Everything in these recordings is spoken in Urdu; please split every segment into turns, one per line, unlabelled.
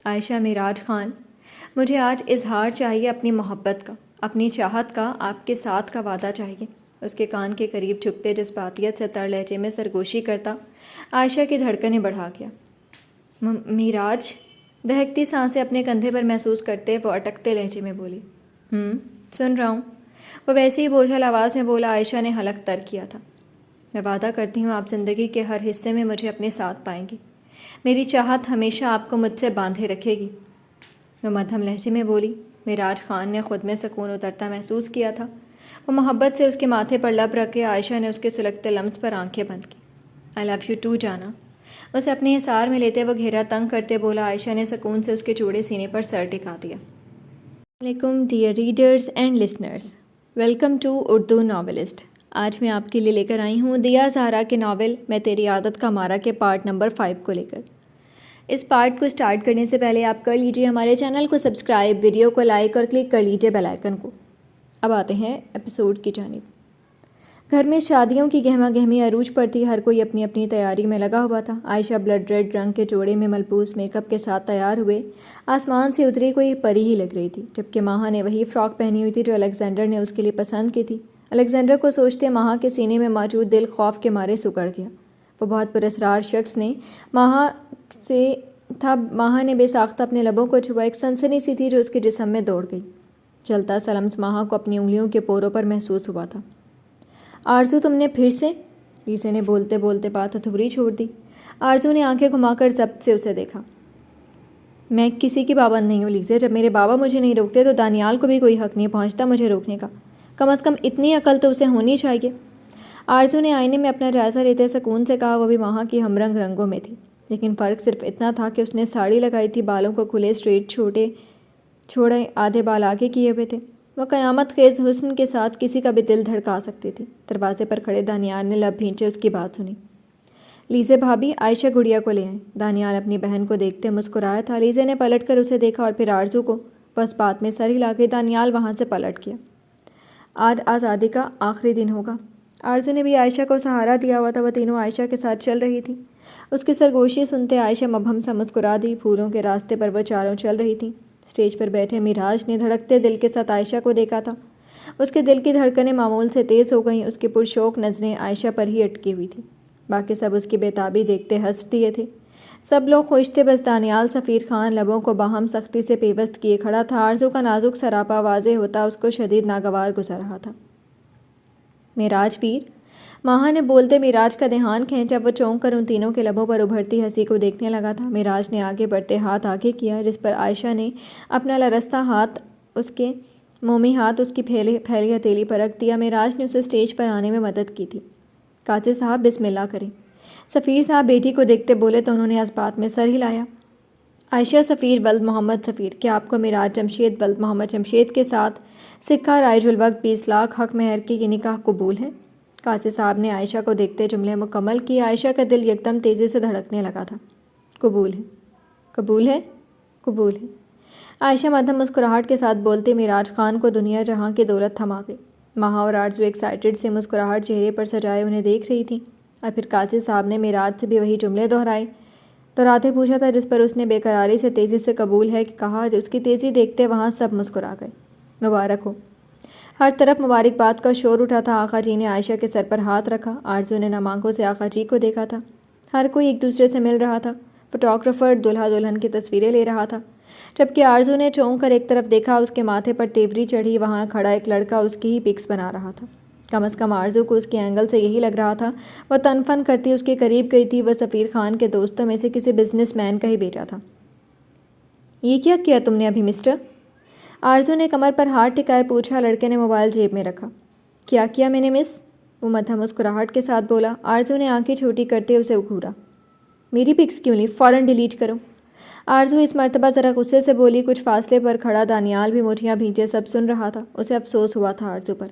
عائشہ معراج خان، مجھے آج اظہار چاہیے اپنی محبت کا، اپنی چاہت کا، آپ کے ساتھ کا وعدہ چاہیے۔ اس کے کان کے قریب جھکتے جذباتیت سے تر لہجے میں سرگوشی کرتا عائشہ کی دھڑکنیں بڑھا گیا۔ معراج، دہکتی سانسیں اپنے کندھے پر محسوس کرتے وہ اٹکتے لہجے میں بولی۔ سن رہا ہوں، وہ ویسے ہی بوجھل آواز میں بولا۔ عائشہ نے حلق تر کیا تھا۔ میں وعدہ کرتی ہوں آپ زندگی کے ہر حصے میں مجھے اپنے ساتھ پائیں گی، میری چاہت ہمیشہ آپ کو مجھ سے باندھے رکھے گی، وہ مدھم لہجے میں بولی۔ معراج خان نے خود میں سکون اترتا محسوس کیا تھا۔ وہ محبت سے اس کے ماتھے پر لب رکھے عائشہ نے اس کے سلگتے لمس پر آنکھیں بند کی۔ آئی لو یو ٹو جانا، اسے اپنے حصار میں لیتے وہ گھیرا تنگ کرتے بولا۔ عائشہ نے سکون سے اس کے چوڑے سینے پر سر ٹکا دیا۔ السلام علیکم dear readers and listeners, welcome to Urdu novelist. آج میں آپ کے لیے لے کر آئی ہوں دیا زہرا کے ناول میں تیری عادت کا مارا کے پارٹ نمبر 5 کو لے کر۔ اس پارٹ کو سٹارٹ کرنے سے پہلے آپ کر لیجئے ہمارے چینل کو سبسکرائب، ویڈیو کو لائک اور کلک کر لیجئے بیل آئیکن کو۔ اب آتے ہیں ایپیسوڈ کی جانب۔ گھر میں شادیوں کی گہما گہمی عروج پر تھی، ہر کوئی اپنی اپنی تیاری میں لگا ہوا تھا۔ عائشہ بلڈ ریڈ رنگ کے جوڑے میں ملبوس میک اپ کے ساتھ تیار ہوئے آسمان سے اتری کوئی پری ہی لگ رہی تھی، جبکہ ماہا نے وہی فراک پہنی ہوئی تھی جو الیگزینڈر نے اس کے لیے پسند کی تھی۔ الیگزینڈر کو سوچتے ماہا کے سینے میں موجود دل خوف کے مارے سکڑ گیا۔ وہ بہت پراسرار شخص نے ماہا سے تھا، ماہا نے بے ساختہ اپنے لبوں کو چھوا، ایک سنسنی سی تھی جو اس کے جسم میں دوڑ گئی۔ چلتا سا لمس ماہا کو اپنی انگلیوں کے پوروں پر محسوس ہوا تھا۔ آرزو، تم نے پھر سے؟ لیزے نے بولتے بولتے بات ادھوری چھوڑ دی۔ آرزو نے آنکھیں گھما کر ضبط سے اسے دیکھا۔ میں کسی کی پابند نہیں ہوں لیزے، جب میرے بابا مجھے نہیں روکتے تو دانیال کو بھی کوئی حق نہیں پہنچتا مجھے روکنے کا، کم از کم اتنی عقل تو اسے ہونی چاہیے۔ آرزو نے آئینے میں اپنا جائزہ لیتے سکون سے کہا۔ وہ بھی ماہا کی ہم رنگ رنگوں میں تھی، لیکن فرق صرف اتنا تھا کہ اس نے ساڑی لگائی تھی، بالوں کو کھلے اسٹریٹ چھوڑے آدھے بال آگے کیے ہوئے تھے۔ وہ قیامت خیز حسن کے ساتھ کسی کا بھی دل دھڑکا سکتی تھی۔ دروازے پر کھڑے دانیال نے لب بھینچے اس کی بات سنی۔ لیزے بھابھی، عائشہ گڑیا کو لے آئیں۔ دانیال اپنی بہن کو دیکھتے مسکرایا تھا۔ لیزے نے پلٹ کر اسے دیکھا اور پھر آرزو کو، بس بات میں سر ہلا کے دانیال وہاں سے پلٹ گیا۔ آج آزادی کا آخری دن ہوگا۔ آرزو نے بھی عائشہ کو سہارا دیا ہوا تھا، وہ تینوں عائشہ کے ساتھ چل رہی تھی۔ اس کی سرگوشی سنتے عائشہ مبہم سا مسکرا دی۔ پھولوں کے راستے پر وہ چاروں چل رہی تھیں۔ اسٹیج پر بیٹھے معراج نے دھڑکتے دل کے ساتھ عائشہ کو دیکھا تھا۔ اس کے دل کی دھڑکنیں معمول سے تیز ہو گئیں، اس کی پرشوق نظریں عائشہ پر ہی اٹکی ہوئی تھیں۔ باقی سب اس کی بے تابی دیکھتے ہنس دیے تھے۔ سب لوگ خوش تھے، بس دانیال سفیر خان لبوں کو باہم سختی سے پیوست کیے کھڑا تھا۔ آرزو کا نازک سراپا واضح ہوتا اس کو شدید ناگوار گزر رہا تھا۔ معراج پیر، ماہا نے بولتے معراج کا دھیان کھینچا۔ وہ چونک کر ان تینوں کے لبوں پر ابھرتی ہنسی کو دیکھنے لگا تھا۔ معراج نے آگے بڑھتے ہاتھ آگے کیا، جس پر عائشہ نے اپنا لرزتا ہاتھ، اس کے مومی ہاتھ اس کی پھیلی ہتھیلی پر رکھ دیا۔ معراج نے اسے اسٹیج پر آنے میں مدد کی تھی۔ قاضی صاحب بسم اللہ کریں، سفیر صاحب بیٹی کو دیکھتے بولے تو انہوں نے اس بات میں سر ہلایا۔ عائشہ سفیر ولد محمد سفیر، کیا آپ کو معراج جمشید ولد محمد جمشید کے ساتھ سکہ رائج الوقت 20 لاکھ حق مہر کی نکاح قبول ہے؟ قاضی صاحب نے عائشہ کو دیکھتے جملے مکمل کیے۔ عائشہ کا دل یکدم تیزی سے دھڑکنے لگا تھا۔ قبول ہے، قبول ہے، قبول ہے، عائشہ مدھم مسکراہٹ کے ساتھ بولتے معراج خان کو دنیا جہاں کی دولت تھما گئی۔ ماہا اور آرزو ایکسائٹڈ سے مسکراہٹ چہرے پر سجائے انہیں دیکھ رہی تھیں، اور پھر قاضی صاحب نے معراج سے بھی وہی جملے دہراتے پوچھا تھا جس پر اس نے بے قراری سے تیزی سے قبول ہے کہا۔ اس کی تیزی دیکھتے وہاں سب مسکرا گئے۔ مبارک ہو، ہر طرف مبارکباد کا شور اٹھا تھا۔ آقا جی نے عائشہ کے سر پر ہاتھ رکھا۔ آرزو نے نم آنکھوں سے آقا جی کو دیکھا تھا۔ ہر کوئی ایک دوسرے سے مل رہا تھا۔ فوٹوگرافر دلہا دلہن کی تصویریں لے رہا تھا، جبکہ آرزو نے چونک کر ایک طرف دیکھا، اس کے ماتھے پر تیوری چڑھی، وہاں کھڑا ایک لڑکا اس کی ہی پکس بنا رہا تھا۔ کم از کم آرزو کو اس کے اینگل سے یہی لگ رہا تھا۔ وہ تن فن کرتی اس کے قریب گئی تھی۔ وہ سفیر خان کے دوستوں میں سے کسی بزنس مین کا ہی بیٹا تھا۔ یہ کیا کیا تم نے ابھی مسٹر؟ آرزو نے کمر پر ہاتھ ٹکائے پوچھا۔ لڑکے نے موبائل جیب میں رکھا۔ کیا کیا میں نے مس؟ وہ مدھم مسکراہٹ کے ساتھ بولا۔ آرزو نے آنکھیں چھوٹی کرتے اسے گھورا۔ میری پکس کیوں لی؟ فوراً ڈیلیٹ کرو۔ آرزو اس مرتبہ ذرا غصے سے بولی۔ کچھ فاصلے پر کھڑا دانیال بھی مٹھیاں بھینچے سب سن رہا تھا۔ اسے افسوس ہوا تھا آرزو پر۔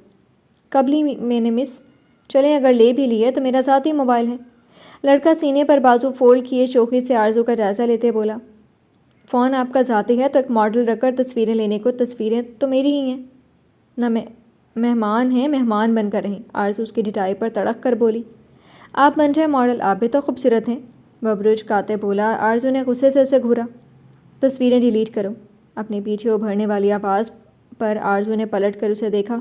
کب لی میں نے مس؟ چلیں اگر لے بھی لی ہے تو میرا ذاتی موبائل ہے۔ لڑکا سینے پر بازو فولڈ کیے شوخی سے آرزو کا جائزہ لیتے بولا۔ فون آپ کا ذاتی ہے تو ایک ماڈل رکھ کر تصویریں لینے کو، تصویریں تو میری ہی ہیں نہ، مہمان ہیں، مہمان بن کر رہیں۔ آرزو اس کی ڈٹائی پر تڑک کر بولی۔ آپ بن جائے ماڈل، آپ بھی تو خوبصورت ہیں، وہ برج کاتے بولا۔ آرزو نے غصے سے اسے گھورا۔ تصویریں ڈیلیٹ کرو۔ اپنے پیچھے ابھرنے والی آواز پر آرزو نے پلٹ کر اسے دیکھا۔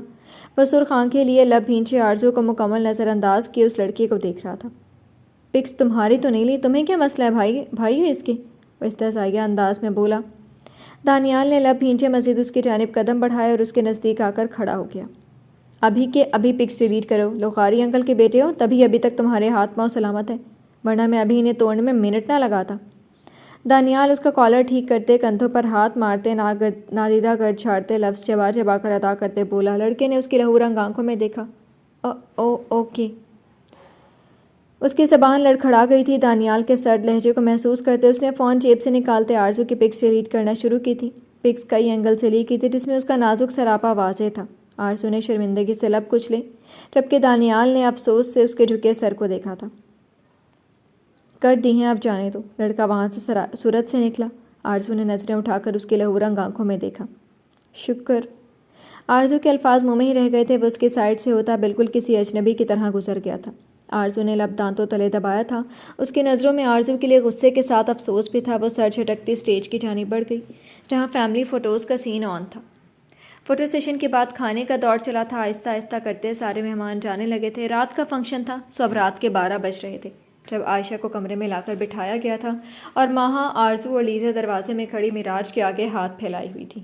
وہ سرخ آنکھیں لیے لب بھینچے آرزو کو مکمل نظر انداز کیے اس لڑکی کو دیکھ رہا تھا۔ پکس تمہاری تو نہیں لی، تمہیں کیا مسئلہ ہے بھائی ہے اس کے؟ وہ استہزائیہ انداز میں بولا۔ دانیال نے لب بھینچے مزید اس کی جانب قدم بڑھائے اور اس کے نزدیک آ کر کھڑا ہو گیا۔ ابھی کے ابھی پکس ڈیلیٹ کرو، لوخاری انکل کے بیٹے ہو تبھی ابھی تک تمہارے ہاتھ پاؤں سلامت ہے، ورنہ میں ابھی انہیں توڑنے میں منٹ نہ لگاتا۔ دانیال اس کا کالر ٹھیک کرتے، کندھوں پر ہاتھ مارتے، نادیدہ گرد جھاڑتے، لفظ چبا چبا کر ادا کرتے بولا۔ لڑکے نے اس کی لہو رنگ آنکھوں میں دیکھا۔ اوکے۔ اس کی زبان لڑکھڑا گئی تھی۔ دانیال کے سرد لہجے کو محسوس کرتے اس نے فون جیب سے نکالتے آرزو کی پکس ڈیلیٹ کرنا شروع کی تھی۔ پکس کئی اینگل سے لی کی تھی جس میں اس کا نازک سراپا واضح تھا۔ آرزو نے شرمندگی سے لب کچلے، جبکہ دانیال نے افسوس سے اس کے جھکے سر کو دیکھا تھا۔ کر دی ہیں، اب جانے دو۔ لڑکا وہاں سے صورت سے نکلا۔ آرزو نے نظریں اٹھا کر اس کی لہو رنگ آنکھوں میں دیکھا۔ شکر۔ آرزو کے الفاظ منہ میں ہی رہ گئے تھے۔ وہ اس کی سائڈ سے ہوتا بالکل کسی اجنبی کی طرح گزر گیا تھا۔ آرزو نے لب دانتوں تلے دبایا تھا۔ اس کی نظروں میں آرزو کے لیے غصے کے ساتھ افسوس بھی تھا۔ وہ سر جھٹکتی اسٹیج کی جانب بڑھ گئی جہاں فیملی فوٹوز کا سین آن تھا۔ فوٹو سیشن کے بعد کھانے کا دور چلا تھا۔ آہستہ آہستہ کرتے سارے مہمان جانے لگے تھے۔ رات کا فنکشن تھا، سو اب رات کے 12 بج رہے تھے جب عائشہ کو کمرے میں لا کر بٹھایا گیا تھا اور ماہا، آرزو اور لیزا دروازے میں کھڑی معراج کے آگے ہاتھ پھیلائی ہوئی تھی۔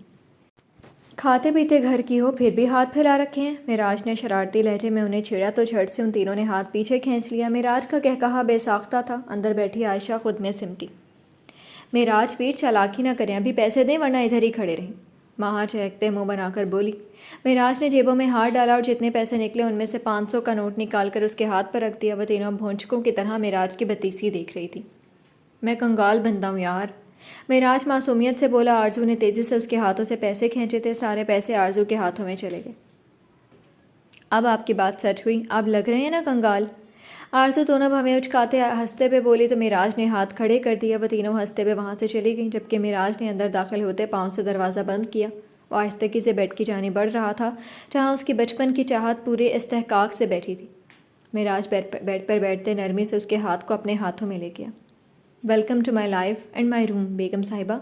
کھاتے پیتے گھر کی ہو پھر بھی ہاتھ پھیلا رکھے ہیں؟ معراج نے شرارتی لہجے میں انہیں چھیڑا تو جھٹ سے ان تینوں نے ہاتھ پیچھے کھینچ لیا۔ معراج کا کہکہا بے ساختہ تھا۔ اندر بیٹھی عائشہ خود میں سمٹی۔ معراج پیر چالاکی نہ کریں، ابھی پیسے دیں ورنہ ادھر ہی کھڑے رہیں، ماہا چہکتے منہ بنا کر بولی۔ معراج نے جیبوں میں ہاتھ ڈالا اور جتنے پیسے نکلے ان میں سے 500 کا نوٹ نکال کر اس کے ہاتھ پر رکھ دیا۔ وہ تینوں بھونچکوں کی طرح معراج کی بتیسی دیکھ رہی تھی۔ میں کنگال بندہ ہوں یار، معراج معصومیت سے بولا۔ آرزو نے تیزی سے اس کے ہاتھوں سے پیسے کھینچے تھے۔ سارے پیسے آرزو کے ہاتھوں میں چلے گئے۔ اب آپ کی بات سچ ہوئی، آپ لگ رہے ہیں نا کنگال؟ آرزو دونوں بھویں اچکاتے ہنستے پہ بولی تو معراج نے ہاتھ کھڑے کر دیا۔ وہ تینوں ہنستے ہوئے وہاں سے چلی گئیں جبکہ معراج نے اندر داخل ہوتے پاؤں سے دروازہ بند کیا۔ وہ آہستگی سے بیڈ کی جانب بڑھ رہا تھا جہاں اس کی بچپن کی چاہت پورے استحقاق سے بیٹھی تھی۔ معراج بیڈ پر بیٹھتے نرمی سے اس کے ہاتھ کو اپنے ہاتھوں میں لے گیا۔ Welcome to my life and my room بیگم صاحبہ۔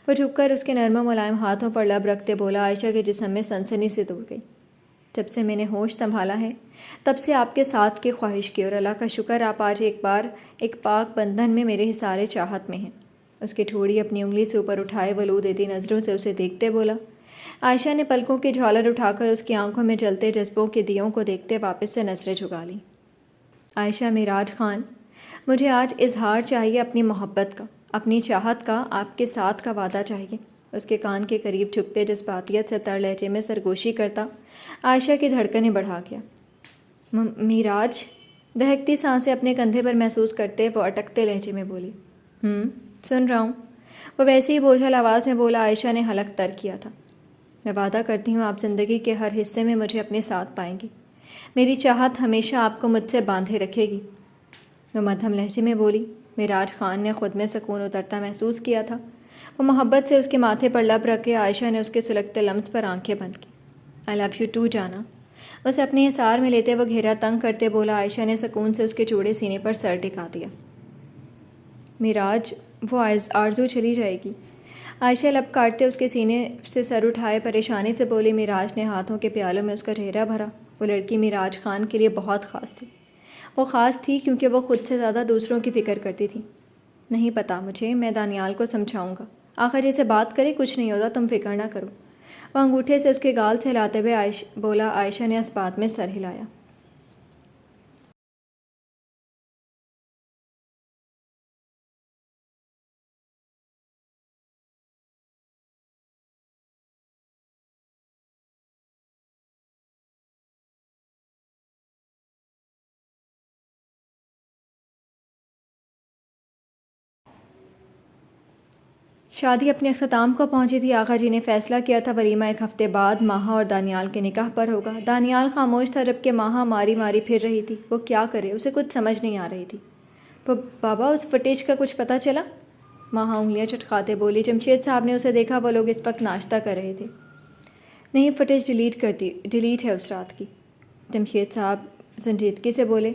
وہ جھک کر اس کے نرم و ملائم ہاتھوں پر لب رکھتے بولا۔ عائشہ کے جسم میں سنسنی سے دوڑ گئی۔ جب سے میں نے ہوش سنبھالا ہے تب سے آپ کے ساتھ کی خواہش کی، اور اللہ کا شکر آپ آج ایک پاک بندھن میں میرے حصار چاہت میں ہیں۔ اس کی ٹھوڑی اپنی انگلی سے اوپر اٹھائے وہ لو دیتی نظروں سے اسے دیکھتے بولا۔ عائشہ نے پلکوں کی جھالر اٹھا کر اس کی آنکھوں میں جلتے جذبوں کے دیوں کو دیکھتے واپس سے نظریں جھکا لیں۔ عائشہ معراج خان، مجھے آج اظہار چاہیے اپنی محبت کا، اپنی چاہت کا، آپ کے ساتھ کا وعدہ چاہیے۔ اس کے کان کے قریب جھکتے جذباتیت سے تر لہجے میں سرگوشی کرتا عائشہ کی دھڑکنیں بڑھا گیا۔ معراج، دہکتی سانسیں اپنے کندھے پر محسوس کرتے وہ اٹکتے لہجے میں بولی۔ سن رہا ہوں، وہ ویسے ہی بوجھل آواز میں بولا۔ عائشہ نے حلق تر کیا تھا۔ میں وعدہ کرتی ہوں آپ زندگی کے ہر حصے میں مجھے اپنے ساتھ پائیں گی، میری چاہت ہمیشہ آپ کو مجھ سے باندھے رکھے گی، وہ مدھم لہجے میں بولی۔ معراج خان نے خود میں سکون اترتا محسوس کیا تھا۔ وہ محبت سے اس کے ماتھے پر لب رکھے عائشہ نے اس کے سلگتے لمس پر آنکھیں بند کی۔ آئی لو یو ٹو جانا، اسے اپنے حصار میں لیتے وہ گھیرا تنگ کرتے بولا۔ عائشہ نے سکون سے اس کے چوڑے سینے پر سر ٹکا دیا۔ معراج، وہ آرزو چلی جائے گی، عائشہ لب کاٹتے اس کے سینے سے سر اٹھائے پریشانی سے بولی۔ معراج نے ہاتھوں کے پیالوں میں اس کا چہرہ بھرا۔ وہ لڑکی معراج خان کے لیے بہت خاص تھی۔ وہ خاص تھی کیونکہ وہ خود سے زیادہ دوسروں کی فکر کرتی تھی۔ نہیں پتہ مجھے، میں دانیال کو سمجھاؤں گا، آخر جیسے بات کرے کچھ نہیں ہوتا، تم فکر نہ کرو، وہ انگوٹھے سے اس کے گال سے ہلاتے ہوئے بولا۔ عائشہ نے اس بات میں سر ہلایا۔ شادی اپنے اختتام کو پہنچی تھی۔ آقا جی نے فیصلہ کیا تھا ولیمہ ایک ہفتے بعد ماہا اور دانیال کے نکاح پر ہوگا۔ دانیال خاموش تھا جبکہ ماہا ماری ماری پھر رہی تھی۔ وہ کیا کرے، اسے کچھ سمجھ نہیں آ رہی تھی۔ بابا، اس فوٹیج کا کچھ پتہ چلا؟ ماہا انگلیاں چٹکاتے بولی۔ جمشید صاحب نے اسے دیکھا، وہ لوگ اس وقت ناشتہ کر رہے تھے۔ نہیں، فوٹیج ڈیلیٹ ہے اس رات کی۔ جمشید صاحب سنجیدگی سے بولے۔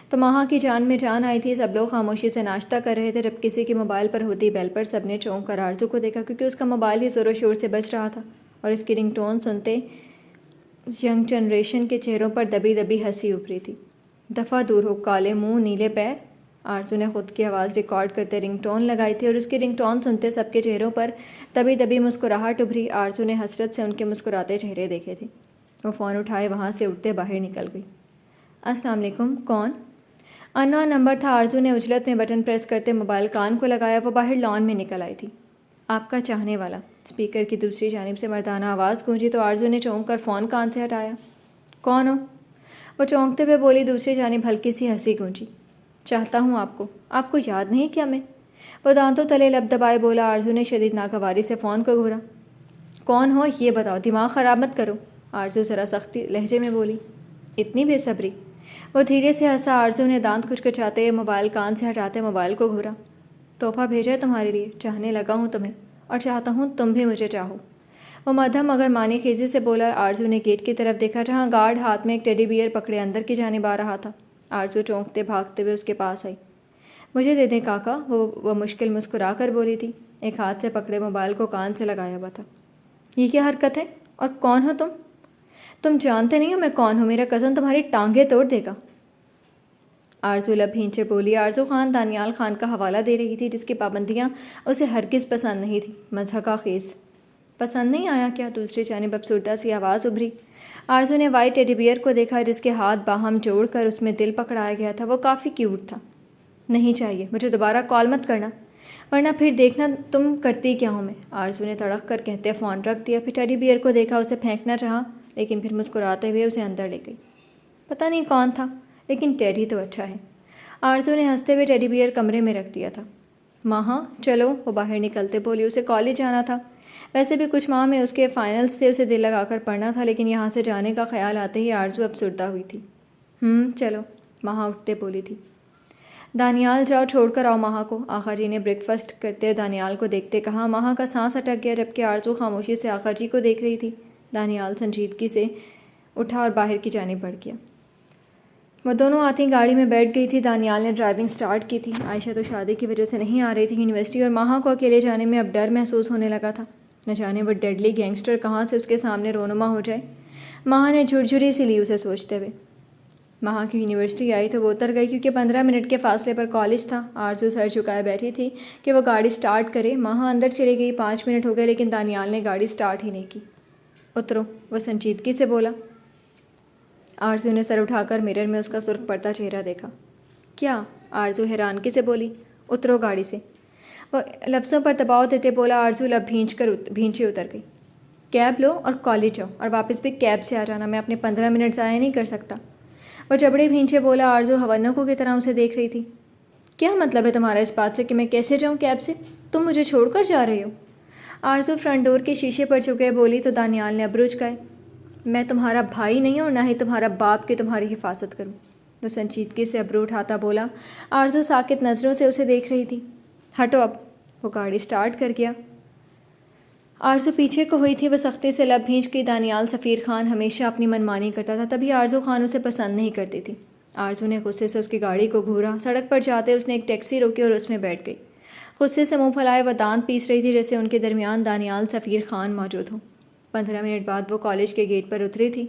تو ماہا کی جان میں جان آئی تھی۔ سب لوگ خاموشی سے ناشتہ کر رہے تھے جب کسی کے موبائل پر ہوتی بیل پر سب نے چونک کر آرزو کو دیکھا، کیونکہ اس کا موبائل ہی زور و شور سے بج رہا تھا اور اس کی رنگ ٹون سنتے ینگ جنریشن کے چہروں پر دبی دبی ہنسی ابھری تھی۔ دفعہ دور ہو، کالے منہ نیلے پیر۔ آرزو نے خود کی آواز ریکارڈ کرتے رنگ ٹون لگائی تھی اور اس کی رنگ ٹون سنتے سب کے چہروں پر دبی دبی مسکراہٹ ابھری۔ آرزو نے حسرت سے ان کے مسکراتے چہرے دیکھے تھے۔ وہ فون اٹھائے وہاں سے اٹھتے باہر نکل گئی۔ السلام علیکم، کون؟ انون نمبر تھا۔ آرزو نے عجلت میں بٹن پریس کرتے موبائل کان کو لگایا۔ وہ باہر لان میں نکل آئی تھی۔ آپ کا چاہنے والا، اسپیکر کی دوسری جانب سے مردانہ آواز گونجی تو آرزو نے چونک کر فون کان سے ہٹایا۔ کون ہو؟ وہ چونکتے ہوئے بولی۔ دوسری جانب ہلکی سی ہنسی گونجی۔ چاہتا ہوں آپ کو یاد نہیں کیا میں؟ وہ دانتوں تلے لب دبائے بولا۔ آرزو نے شدید ناگواری سے فون کو گھورا۔ کون ہو یہ بتاؤ، دماغ خراب مت کرو، آرزو ذرا سختی لہجے میں بولی۔ اتنی بے صبری؟ وہ دھیرے سے ہنسا۔ آرزو نے دانت کھچکچاتے موبائل کان سے ہٹاتے موبائل کو گھورا۔ تحفہ بھیجا ہے تمہارے لیے، چاہنے لگا ہوں تمہیں اور چاہتا ہوں تم بھی مجھے چاہو، وہ مدھم مگر مانی خیزی سے بولا۔ آرزو نے گیٹ کی طرف دیکھا جہاں گارڈ ہاتھ میں ایک ٹیڈی بیئر پکڑے اندر کی جانب آ رہا تھا۔ آرزو چونکتے بھاگتے ہوئے اس کے پاس آئی۔ مجھے دے دیں کاکا، وہ مشکل مسکرا کر بولی تھی۔ ایک ہاتھ سے پکڑے موبائل کو کان سے لگایا ہوا تھا۔ یہ کیا حرکت ہے؟ اور کون ہو تم؟ تم جانتے نہیں ہو میں کون ہوں، میرا کزن تمہاری ٹانگیں توڑ دے گا، آرزو لب بھینچے بولی۔ آرزو خان دانیال خان کا حوالہ دے رہی تھی جس کی پابندیاں اسے ہرگز پسند نہیں تھی۔ مضحکہ خیز پسند نہیں آیا کیا؟ دوسری جانب افسردہ سی آواز ابھری۔ آرزو نے وائٹ ٹیڈی بیئر کو دیکھا جس کے ہاتھ باہم جوڑ کر اس میں دل پکڑایا گیا تھا۔ وہ کافی کیوٹ تھا۔ نہیں چاہیے، مجھے دوبارہ کال مت کرنا ورنہ پھر دیکھنا تم کرتی کیا ہوں میں، آرزو نے تڑک کر کہتے فون رکھ دیا۔ پھر ٹیڈی بیئر کو دیکھا، اسے پھینکنا چاہا لیکن پھر مسکراتے ہوئے اسے اندر لے گئی۔ پتہ نہیں کون تھا لیکن ٹیڈی تو اچھا ہے، آرزو نے ہنستے ہوئے ٹیڈی بیئر کمرے میں رکھ دیا تھا۔ ماں چلو، وہ باہر نکلتے بولی۔ اسے کالج جانا تھا، ویسے بھی کچھ ماہ میں اس کے فائنلز تھے، اسے دل لگا کر پڑھنا تھا، لیکن یہاں سے جانے کا خیال آتے ہی آرزو افسردہ ہوئی تھی۔ چلو، ماہا اٹھتے بولی تھی۔ دانیال جاؤ، چھوڑ کر آؤ ماہا کو، آقا جی نے بریک فاسٹ کرتے دانیال کو دیکھتے کہا۔ ماہا کا سانس اٹک گیا جبکہ آرزو خاموشی سے آقا جی کو دیکھ رہی تھی۔ دانیال سنجیدگی سے اٹھا اور باہر کی جانب بڑھ گیا۔ وہ دونوں آتی گاڑی میں بیٹھ گئی تھی۔ دانیال نے ڈرائیونگ سٹارٹ کی تھی۔ عائشہ تو شادی کی وجہ سے نہیں آ رہی تھی یونیورسٹی، اور ماہا کو اکیلے جانے میں اب ڈر محسوس ہونے لگا تھا، نہ جانے وہ ڈیڈلی گینگسٹر کہاں سے اس کے سامنے رونما ہو جائے۔ ماہا نے جھرجھری سی لی اسے سوچتے ہوئے۔ ماہا کی یونیورسٹی آئی تو وہ اتر گئی کیونکہ 15 منٹ کے فاصلے پر کالج تھا۔ آرزو سر جھکائے بیٹھی تھی کہ وہ گاڑی سٹارٹ کرے۔ ماہا اندر چلی گئی۔ 5 منٹ ہو گئے لیکن دانیال نے گاڑی سٹارٹ ہی نہیں کی۔ اترو، وہ سنجیدگی سے بولا۔ آرزو نے سر اٹھا کر مرر میں اس کا سرخ پڑتا چہرہ دیکھا۔ کیا؟ آرزو حیرانگی سے بولی۔ اترو گاڑی سے، وہ لفظوں پر دباؤ دیتے بولا۔ آرزو لب بھینچے اتر گئی۔ کیب لو اور کالج جاؤ، اور واپس بھی کیب سے آ جانا، میں اپنے 15 منٹ ضائع نہیں کر سکتا، وہ جبڑے بھینچے بولا۔ آرزو حونکوں کی طرح اسے دیکھ رہی تھی۔ کیا مطلب ہے تمہارا اس بات سے کہ میں کیسے جاؤں کیب سے؟ تم مجھے چھوڑ کر جا رہے ہو؟ آرزو فرنٹ ڈور کے شیشے پر جھکے بولی تو دانیال نے ابرو جھکائے۔ میں تمہارا بھائی نہیں ہوں، نہ ہی تمہارا باپ کہ تمہاری حفاظت کروں، وہ سنجیدگی سے ابرو اٹھاتا بولا۔ آرزو ساکت نظروں سے اسے دیکھ رہی تھی۔ ہٹو اب، وہ گاڑی سٹارٹ کر گیا۔ آرزو پیچھے کو ہوئی تھی، وہ سختی سے لب بھینچ گئی۔ دانیال سفیر خان ہمیشہ اپنی منمانی کرتا تھا، تبھی آرزو خان اسے پسند نہیں کرتی تھی۔ آرزو نے غصے سے اس کی گاڑی کو گھورا۔ سڑک پر جاتے اس نے ایک ٹیکسی روکی اور اس میں بیٹھ گئی۔ غصے سے منہ پھیلائے وہ دانت پیس رہی تھی جیسے ان کے درمیان دانیال سفیر خان موجود ہوں۔ 15 منٹ بعد وہ کالج کے گیٹ پر اتری تھی۔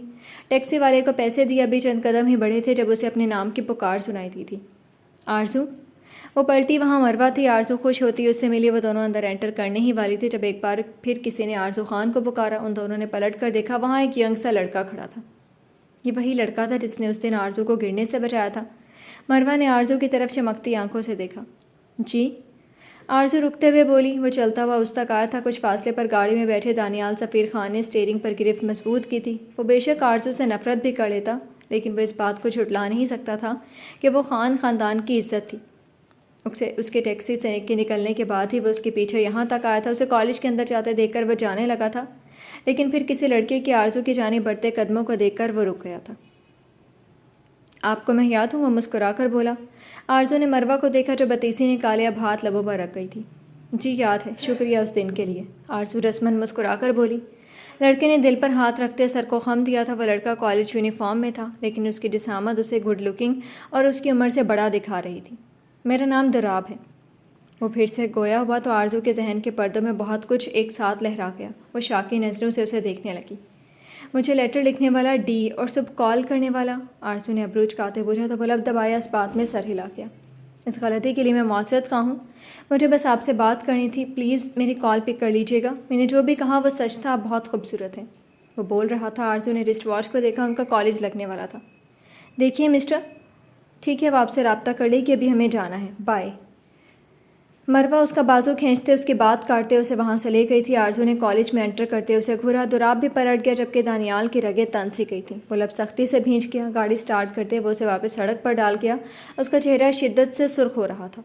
ٹیکسی والے کو پیسے دیے ابھی چند قدم ہی بڑھے تھے جب اسے اپنے نام کی پکار سنائی دی تھی۔ آرزو، وہ پلٹی، وہاں مروہ تھی۔ آرزو خوش ہوتی اس سے ملی۔ وہ دونوں اندر انٹر کرنے ہی والی تھی جب ایک بار پھر کسی نے آرزو خان کو پکارا۔ ان دونوں نے پلٹ کر دیکھا، وہاں ایک ینگ سا لڑکا کھڑا تھا۔ یہ وہی لڑکا تھا جس نے اس دن آرزو کو گرنے سے بچایا تھا۔ مروہ نے آرزو کی طرف چمکتی آنکھوں سے دیکھا۔ جی، آرزو رکتے ہوئے بولی۔ وہ چلتا ہوا اس تک آیا تھا۔ کچھ فاصلے پر گاڑی میں بیٹھے دانیال سفیر خان نے اسٹیئرنگ پر گرفت مضبوط کی تھی۔ وہ بے شک آرزو سے نفرت بھی کر لیتا لیکن وہ اس بات کو جھٹلا نہیں سکتا تھا کہ وہ خان خاندان کی عزت تھی۔ اس کے ٹیکسی سے نکلنے کے بعد ہی وہ اس کے پیچھے یہاں تک آیا تھا۔ اسے کالج کے اندر جاتے دیکھ کر وہ جانے لگا تھا لیکن پھر کسی لڑکے کی آرزو کی جانب بڑھتے قدموں کو دیکھ کر وہ رک گیا تھا۔ آپ کو میں یاد ہوں، وہ مسکرا کر بولا۔ آرزو نے مروہ کو دیکھا جو بتیسی نے کالے اب ہاتھ لبوں پر رکھ گئی تھی۔ جی یاد ہے، شکریہ اس دن کے لیے، آرزو رسماً مسکرا کر بولی۔ لڑکے نے دل پر ہاتھ رکھتے سر کو خم دیا تھا۔ وہ لڑکا کالج یونیفارم میں تھا، لیکن اس کی جسامت اسے گڈ لکنگ اور اس کی عمر سے بڑا دکھا رہی تھی۔ میرا نام دراب ہے۔ وہ پھر سے گویا ہوا تو آرزو کے ذہن کے پردوں میں بہت کچھ ایک ساتھ لہرا گیا۔ وہ شاکی نظروں سے اسے دیکھنے لگی۔ مجھے لیٹر لکھنے والا ڈی اور صبح کال کرنے والا، آرزو نے ابروج کاتے پوچھا تو وہ لب دبایا، اس بات میں سر ہلا گیا۔ اس غلطی کے لیے میں معذرت خواہ ہوں، مجھے بس آپ سے بات کرنی تھی، پلیز میری کال پک کر لیجیے گا۔ میں نے جو بھی کہا وہ سچ تھا، آپ بہت خوبصورت ہیں۔ وہ بول رہا تھا، آرزو نے رسٹ واچ کو دیکھا، ان کا کالج لگنے والا تھا۔ دیکھیے مسٹر، ٹھیک ہے وہ آپ سے رابطہ کر لے کہ ابھی ہمیں جانا ہے، بائے۔ مروہ اس کا بازو کھینچتے اس کی بات کاٹتے اسے وہاں سے لے گئی تھی۔ آرزو نے کالج میں انٹر کرتے اسے گھورا، دراب بھی پلٹ گیا جبکہ دانیال کی رگیں تن سی گئی تھیں۔ وہ لب سختی سے بھینچ گیا۔ گاڑی سٹارٹ کرتے وہ اسے واپس سڑک پر ڈال گیا۔ اس کا چہرہ شدت سے سرخ ہو رہا تھا۔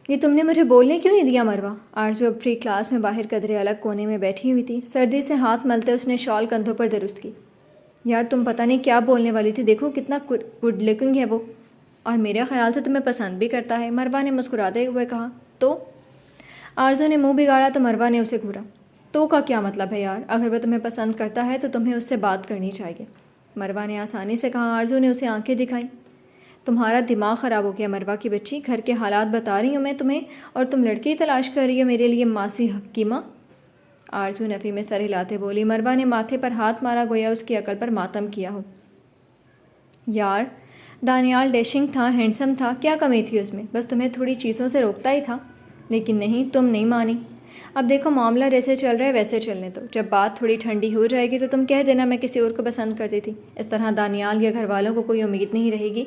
یہ تم نے مجھے بولنے کیوں نہیں دیا مروہ؟ آرزو اب فری کلاس میں باہر قدرے الگ کونے میں بیٹھی ہوئی تھی۔ سردی سے ہاتھ ملتے اس نے شال کندھوں پر درست کی۔ یار تم پتہ نہیں کیا بولنے والی تھی، دیکھو کتنا گڈ لکنگ ہے وہ، اور میرے خیال سے تمہیں پسند بھی کرتا ہے، مروہ نے مسکراتے ہوئے کہا۔ تو آرزو نے منہ بگاڑا تو مروہ نے اسے گھورا۔ تو کا کیا مطلب ہے یار؟ اگر وہ تمہیں پسند کرتا ہے تو تمہیں اس سے بات کرنی چاہیے، مروہ نے آسانی سے کہا۔ آرزو نے اسے آنکھیں دکھائیں۔ تمہارا دماغ خراب ہو گیا مروہ کی بچی، گھر کے حالات بتا رہی ہوں میں تمہیں، اور تم لڑکی تلاش کر رہی ہو میرے لیے ماسی حکیمہ؟ آرزو نفی میں سر ہلاتے بولی۔ مروہ نے ماتھے پر ہاتھ مارا گویا اس کی عقل پر ماتم کیا ہو۔ یار دانیال ڈیشنگ تھا، ہینڈسم تھا، کیا کمی تھی اس میں؟ بس تمہیں تھوڑی چیزوں سے روکتا ہی تھا، لیکن نہیں، تم نہیں مانی۔ اب دیکھو معاملہ جیسے چل رہا ہے ویسے چلنے دو، جب بات تھوڑی ٹھنڈی ہو جائے گی تو تم کہہ دینا میں کسی اور کو پسند کرتی تھی۔ اس طرح دانیال یا گھر والوں کو کوئی امید نہیں رہے گی،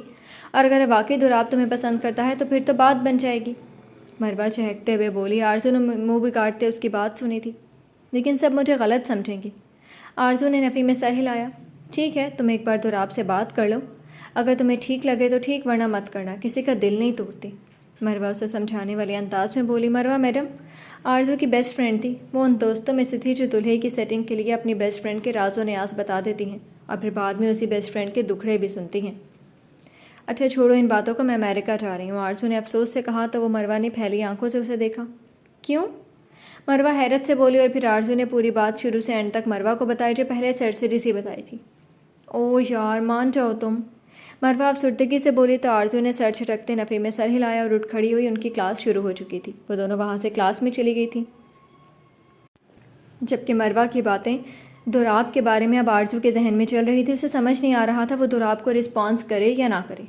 اور اگر واقعی دراب تمہیں پسند کرتا ہے تو پھر تو بات بن جائے گی، مروہ چہکتے ہوئے بولی۔ آرزو نے منہ بگاڑتے اس کی بات سنی تھی۔ لیکن سب مجھے غلط سمجھیں گی، آرزو نے نفی میں سر ہلایا۔ ٹھیک ہے تم ایک بار دراب سے بات کر لو، اگر تمہیں ٹھیک لگے تو ٹھیک، ورنہ مت کرنا، کسی کا دل نہیں توڑتی، مروہ اسے سمجھانے والے انداز میں بولی۔ مروہ میڈم آرزو کی بیسٹ فرینڈ تھی، وہ ان دوستوں میں سے تھی جو دلہے کی سیٹنگ کے لیے اپنی بیسٹ فرینڈ کے راز و نیاز بتا دیتی ہیں اور پھر بعد میں اسی بیسٹ فرینڈ کے دکھڑے بھی سنتی ہیں۔ اچھا چھوڑو ان باتوں کو، میں امریکہ جا رہی ہوں، آرزو نے افسوس سے کہا تو وہ مروہ نے پھیلی آنکھوں سے اسے دیکھا۔ کیوں؟ مروہ حیرت سے بولی، اور پھر آرزو نے پوری بات شروع سے اینڈ تک مروہ کو بتائی جو پہلے سرسری سی بتائی تھی۔ او یار مان جاؤ تم، مروہ افسردگی سے بولی تو آرزو نے سر چھٹکتے نفی میں سر ہلایا اور اٹھ کھڑی ہوئی۔ ان کی کلاس شروع ہو چکی تھی، وہ دونوں وہاں سے کلاس میں چلی گئی تھیں، جبکہ مروہ کی باتیں دراب کے بارے میں اب آرزو کے ذہن میں چل رہی تھی۔ اسے سمجھ نہیں آ رہا تھا وہ دراب کو رسپانس کرے یا نہ کرے۔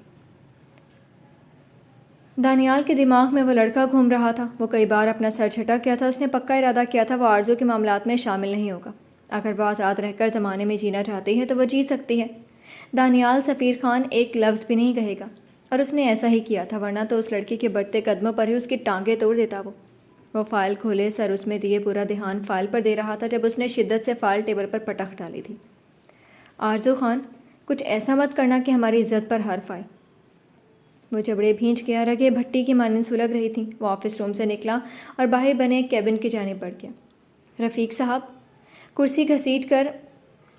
دانیال کے دماغ میں وہ لڑکا گھوم رہا تھا، وہ کئی بار اپنا سر چھٹک گیا تھا۔ اس نے پکا ارادہ کیا تھا وہ آرزو کے معاملات میں شامل نہیں ہوگا۔ اگر وہ آزاد رہ کر زمانے میں جینا چاہتی ہے تو وہ جی سکتی ہے۔ دانیال سفیر خان ایک لفظ بھی نہیں کہے گا، اور اس نے ایسا ہی کیا تھا، ورنہ تو اس لڑکی کے بڑھتے قدموں پر ہی اس کی ٹانگیں توڑ دیتا وہ فائل کھولے، سر اس میں دیے، پورا دھیان فائل پر دے رہا تھا جب اس نے شدت سے فائل ٹیبل پر پٹخ ڈالی تھی۔ آرزو خان کچھ ایسا مت کرنا کہ ہماری عزت پر حرف آئے۔ وہ جبڑے بھینچ گیا، رگیں بھٹی کی مانند سلگ رہی تھیں۔ وہ آفس روم سے نکلا اور باہر بنے ایک کیبن کی جانب بڑھ گیا۔ رفیق صاحب، کرسی گھسیٹ کر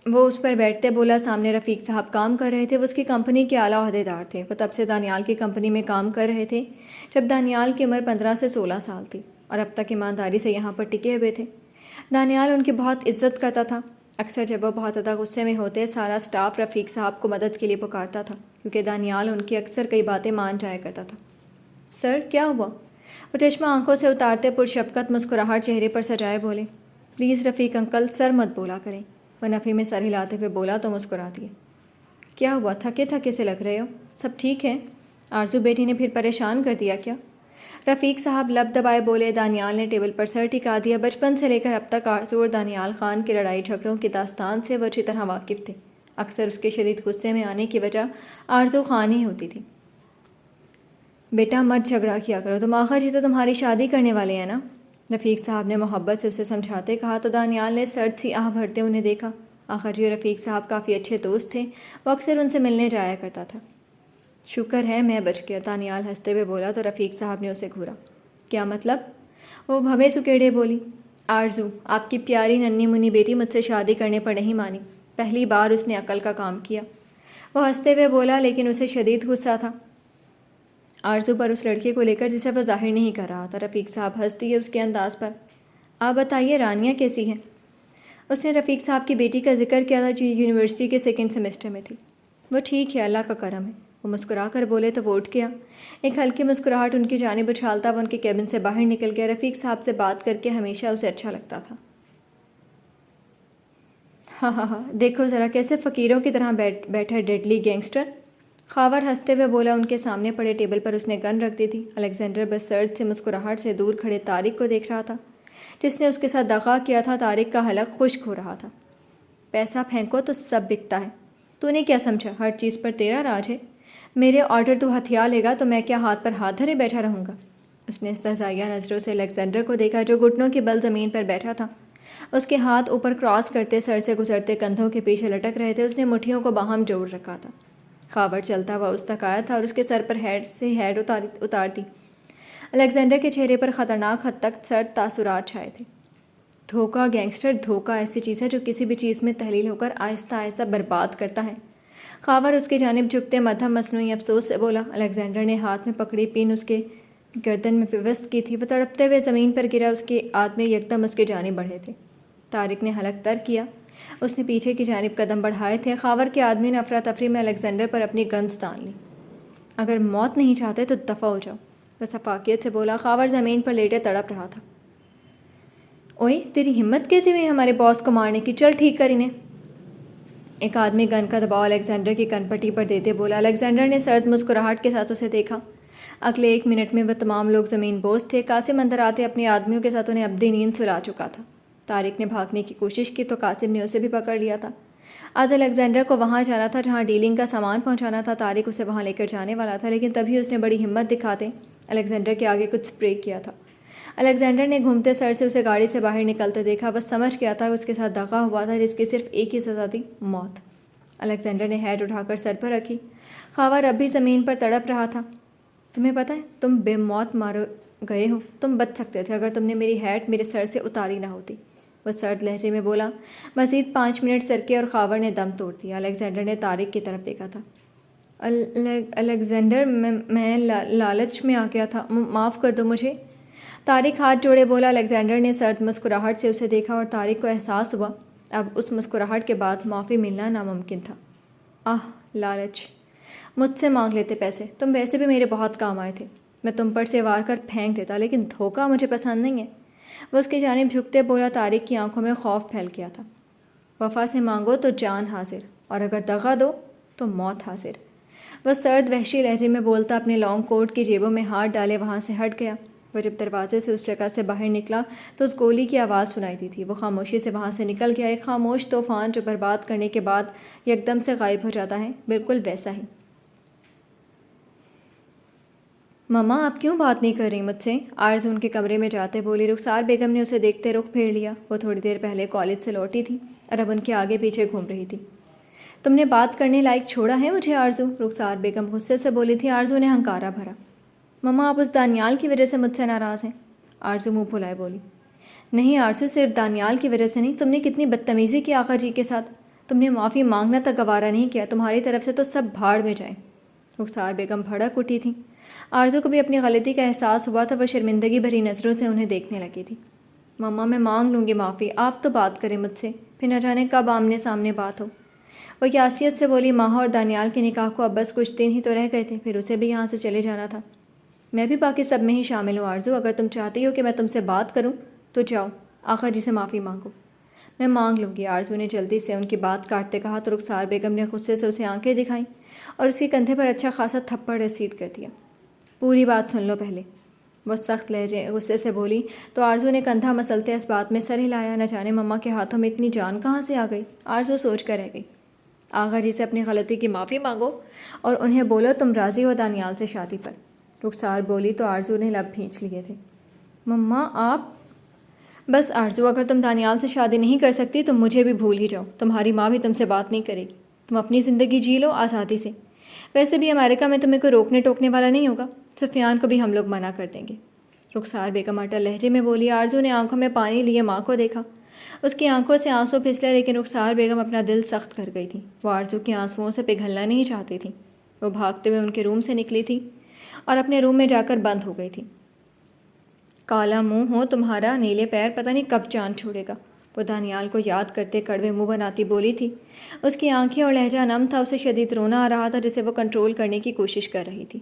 وہ اس پر بیٹھتے بولا۔ سامنے رفیق صاحب کام کر رہے تھے، وہ اس کی کمپنی کے اعلیٰ عہدے دار تھے۔ وہ تب سے دانیال کی کمپنی میں کام کر رہے تھے جب دانیال کی عمر 15 سے 16 سال تھی، اور اب تک ایمانداری سے یہاں پر ٹکے ہوئے تھے۔ دانیال ان کی بہت عزت کرتا تھا۔ اکثر جب وہ بہت زیادہ غصے میں ہوتے، سارا سٹاف رفیق صاحب کو مدد کے لیے پکارتا تھا، کیونکہ دانیال ان کی اکثر کئی باتیں مان جایا کرتا تھا۔ سر کیا ہوا؟ وہ چشمہ آنکھوں سے اتارتے پرشفقت مسکراہٹ چہرے پر سجائے بولے۔ پلیز رفیق انکل، سر مت بولا کریں۔ وہ نفی میں سر ہلاتے ہوئے بولا تو مسکرا دیا۔ کیا ہوا؟ تھکے تھکے سے لگ رہے ہو، سب ٹھیک ہے؟ آرزو بیٹی نے پھر پریشان کر دیا کیا؟ رفیق صاحب لب دبائے بولے۔ دانیال نے ٹیبل پر سر ٹکا دیا۔ بچپن سے لے کر اب تک آرزو اور دانیال خان کی لڑائی جھگڑوں کی داستان سے وہ اچھی طرح واقف تھے۔ اکثر اس کے شدید غصے میں آنے کی وجہ آرزو خان ہی ہوتی تھی۔ بیٹا مت جھگڑا کیا کرو، تم آخر جی تو تمہاری شادی کرنے والے ہیں نا، رفیق صاحب نے محبت سے اسے سمجھاتے کہا تو دانیال نے سرد سی آہ بھرتے انہیں دیکھا۔ آخر جی رفیق صاحب کافی اچھے دوست تھے، وہ اکثر ان سے ملنے جایا کرتا تھا۔ شکر ہے میں بچ گیا، دانیال ہنستے ہوئے بولا تو رفیق صاحب نے اسے گھورا۔ کیا مطلب؟ وہ بھوے سکیڑے بولی۔ آرزو، آپ کی پیاری ننھی منی بیٹی مجھ سے شادی کرنے پر نہیں مانی، پہلی بار اس نے عقل کا کام کیا، وہ ہنستے ہوئے بولا، لیکن اسے شدید غصہ تھا آرزو پر، اس لڑکے کو لے کر جسے وہ ظاہر نہیں کر رہا تھا۔ رفیق صاحب ہنس دیے اس کے انداز پر۔ آپ بتائیے رانیہ کیسی ہے؟ اس نے رفیق صاحب کی بیٹی کا ذکر کیا تھا جو یونیورسٹی کے 2nd سیمسٹر میں تھی۔ وہ ٹھیک ہے، اللہ کا کرم ہے، وہ مسکرا کر بولے تو وہ اٹھ گیا۔ ایک ہلکی مسکراہٹ ان کی جانب اچھالتا وہ ان کے کیبن سے باہر نکل گیا۔ رفیق صاحب سے بات کر کے ہمیشہ اسے اچھا لگتا تھا۔ ہاں ہاں ہاں، دیکھو ذرا کیسے فقیروں کی طرح بیٹھا ڈیڈلی گینگسٹر۔ خاور ہنستے ہوئے بولا۔ ان کے سامنے پڑے ٹیبل پر اس نے گن رکھ دی تھی۔ الیگزینڈر بس سرد سے مسکراہٹ سے دور کھڑے طارق کو دیکھ رہا تھا جس نے اس کے ساتھ دغا کیا تھا۔ طارق کا حلق خشک ہو رہا تھا۔ پیسہ پھینکو تو سب بکتا ہے، تو نے کیا سمجھا ہر چیز پر تیرا راج ہے؟ میرے آرڈر تو ہتھیا لے گا تو میں کیا ہاتھ پر ہاتھ دھرے بیٹھا رہوں گا؟ اس نے استہزائیہ نظروں سے الیگزینڈر کو دیکھا جو گھٹنوں کے بل زمین پر بیٹھا تھا۔ اس کے ہاتھ اوپر کراس کرتے سر سے گزرتے کندھوں کے پیچھے لٹک رہے تھے۔ اس نے مٹھیوں کو باہم جوڑ رکھا تھا۔ خاور چلتا ہوا اس تک آیا تھا اور اس کے سر پر ہیڈ اتار دی۔ الیگزینڈر کے چہرے پر خطرناک حد تک سرد تاثرات چھائے تھے۔ دھوکہ گینگسٹر، دھوکہ ایسی چیز ہے جو کسی بھی چیز میں تحلیل ہو کر آہستہ آہستہ برباد کرتا ہے۔ خاور اس کی جانب جھکتے مدھم مصنوعی افسوس سے بولا۔ الیگزینڈر نے ہاتھ میں پکڑی پین اس کے گردن میں پیوست کی تھی۔ وہ تڑپتے ہوئے زمین پر گرا۔ اس کے آدمی یکدم اس کی جانب بڑھے تھے۔ طارق نے حلق تر کیا۔ اس نے پیچھے کی جانب قدم بڑھائے تھے۔ خاور کے آدمی نے افراتفری میں الیگزینڈر پر اپنی گنز تان لی۔ اگر موت نہیں چاہتے تو دفع ہو جاؤ، وہ شفاقیت سے بولا۔ خاور زمین پر لیٹے تڑپ رہا تھا۔ اوئے تیری ہمت کیسے ہوئی ہمارے باس کو مارنے کی؟ چل ٹھیک کر انہیں۔ ایک آدمی گن کا دباؤ الیگزینڈر کی کن پٹی پر دیتے بولا۔ الیگزینڈر نے سرد مسکراہٹ کے ساتھ اسے دیکھا۔ اگلے 1 منٹ میں وہ تمام لوگ زمین بوس تھے۔ قاسم اندر آتے اپنے آدمیوں کے ساتھ انہیں ابدی نیند سلا چکا تھا۔ طارق نے بھاگنے کی کوشش کی تو قاسم نے اسے بھی پکڑ لیا تھا۔ آج الیگزینڈر کو وہاں جانا تھا جہاں ڈیلنگ کا سامان پہنچانا تھا۔ طارق اسے وہاں لے کر جانے والا تھا لیکن تبھی اس نے بڑی ہمت دکھاتے الیگزینڈر کے آگے کچھ اسپرے کیا تھا۔ الیگزینڈر نے گھومتے سر سے اسے گاڑی سے باہر نکلتے دیکھا۔ بس سمجھ گیا تھا اس کے ساتھ دغا ہوا تھا جس کی صرف ایک ہی سزا تھی، موت۔ الیگزینڈر نے ہیڈ اٹھا کر سر پر رکھی۔ خاور اب بھی زمین پر تڑپ رہا تھا۔ تمہیں پتہ ہے تم بے موت مارو گئے ہو، تم بچ سکتے تھے اگر تم نے میری ہیڈ میرے سر سے اتاری نہ ہوتی، وہ سرد لہجے میں بولا۔ مزید 5 منٹ سرکے اور خاور نے دم توڑ دیا۔ الیگزینڈر نے طارق کی طرف دیکھا تھا۔ الیگزینڈر میں لالچ میں آ گیا تھا، معاف کر دو مجھے۔ طارق ہاتھ جوڑے بولا۔ الیگزینڈر نے سرد مسکراہٹ سے اسے دیکھا اور طارق کو احساس ہوا اب اس مسکراہٹ کے بعد معافی ملنا ناممکن تھا۔ لالچ، مجھ سے مانگ لیتے پیسے، تم ویسے بھی میرے بہت کام آئے تھے، میں تم پر سے وار کر پھینک دیتا، لیکن دھوکہ مجھے پسند نہیں ہے، وہ اس کی جانب جھکتے بولا۔ طارق کی آنکھوں میں خوف پھیل گیا تھا۔ وفا سے مانگو تو جان حاضر، اور اگر دغا دو تو موت حاضر، وہ سرد وحشی لہجے میں بولتا اپنے لانگ کوٹ کی جیبوں میں ہاتھ ڈالے وہاں سے ہٹ گیا۔ وہ جب دروازے سے اس جگہ سے باہر نکلا تو اس گولی کی آواز سنائی دی تھی۔ وہ خاموشی سے وہاں سے نکل گیا، ایک خاموش طوفان جو برباد کرنے کے بعد یکدم سے غائب ہو جاتا ہے، بالکل ویسا ہی۔ مما آپ کیوں بات نہیں کر رہی مجھ سے؟ آرزو ان کے کمرے میں جاتے بولی۔ رخسار بیگم نے اسے دیکھتے رخ پھیر لیا۔ وہ تھوڑی دیر پہلے کالج سے لوٹی تھی اور اب ان کے آگے پیچھے گھوم رہی تھی۔ تم نے بات کرنے لائق چھوڑا ہے مجھے آرزو، رخسار بیگم غصے سے بولی تھی۔ آرزو نے ہنکارا بھرا۔ مما آپ اس دانیال کی وجہ سے مجھ سے ناراض ہیں؟ آرزو منہ پھلائے بولی۔ نہیں آرزو، صرف دانیال کی وجہ سے نہیں، تم نے کتنی بدتمیزی کی آقا جی کے ساتھ، تم نے معافی مانگنا تک گوارا نہیں کیا، تمہاری طرف سے تو سب بھاڑ میں جائیں۔ رخسار بیگم بھڑک اٹھی تھیں۔ آرزو کو بھی اپنی غلطی کا احساس ہوا تو وہ شرمندگی بھری نظروں سے انہیں دیکھنے لگی تھی۔ مما میں مانگ لوں گی معافی، آپ تو بات کریں مجھ سے، پھر نہ جانے کب آمنے سامنے بات ہو، وہ یاسیت سے بولی۔ ماہا اور دانیال کے نکاح کو اب بس کچھ دن ہی تو رہ گئے تھے، پھر اسے بھی یہاں سے چلے جانا تھا۔ میں بھی باقی سب میں ہی شامل ہوں آرزو، اگر تم چاہتی ہو کہ میں تم سے بات کروں تو جاؤ آقا جی سے معافی مانگو۔ میں مانگ لوں گی، آرزو نے جلدی سے ان کی بات کاٹتے کہا تو رخسار بیگم نے غصے سے اسے آنکھیں دکھائیں اور اس کے کندھے پر اچھا خاصا تھپڑ رسید کر دیا۔ پوری بات سن لو پہلے، وہ سخت لہجے غصے سے بولی تو آرزو نے کندھا مسلتے اس بات میں سر ہلایا۔ نہ جانے مما کے ہاتھوں میں اتنی جان کہاں سے آ گئی، آرزو سوچ کر رہ گئی۔ آغا جی سے اپنی غلطی کی معافی مانگو اور انہیں بولو تم راضی ہو دانیال سے شادی پر، رخسار بولی تو آرزو نے لب بھینچ لیے تھے۔ مما آپ، بس آرزو اگر تم دانیال سے شادی نہیں کر سکتی تو مجھے بھی بھول ہی جاؤ، تمہاری ماں بھی تم سے بات نہیں کرے گی، تم اپنی زندگی جی لو آزادی سے، ویسے بھی امریکہ میں تمہیں کوئی روکنے ٹوکنے والا نہیں ہوگا، سفیان کو بھی ہم لوگ منع کر دیں گے، رخسار بیگم اٹل لہجے میں بولی۔ آرزو نے آنکھوں میں پانی لیے ماں کو دیکھا، اس کی آنکھوں سے آنسو پھسلے لیکن رخسار بیگم اپنا دل سخت کر گئی تھی، وہ آرزو کے آنسوؤں سے پگھلنا نہیں چاہتی تھی۔ وہ بھاگتے ہوئے ان کے روم سے نکلی تھی اور اپنے روم میں جا کر بند ہو گئی تھی۔ کالا منہ ہو تمہارا، نیلے پیر، پتہ نہیں کب چاند چھوڑے گا، وہ دانیال کو یاد کرتے کڑوے منہ بناتی بولی تھی۔ اس کی آنکھیں اور لہجہ نم تھا، اسے شدید رونا آ رہا تھا جسے وہ کنٹرول کرنے کی کوشش کر رہی تھی۔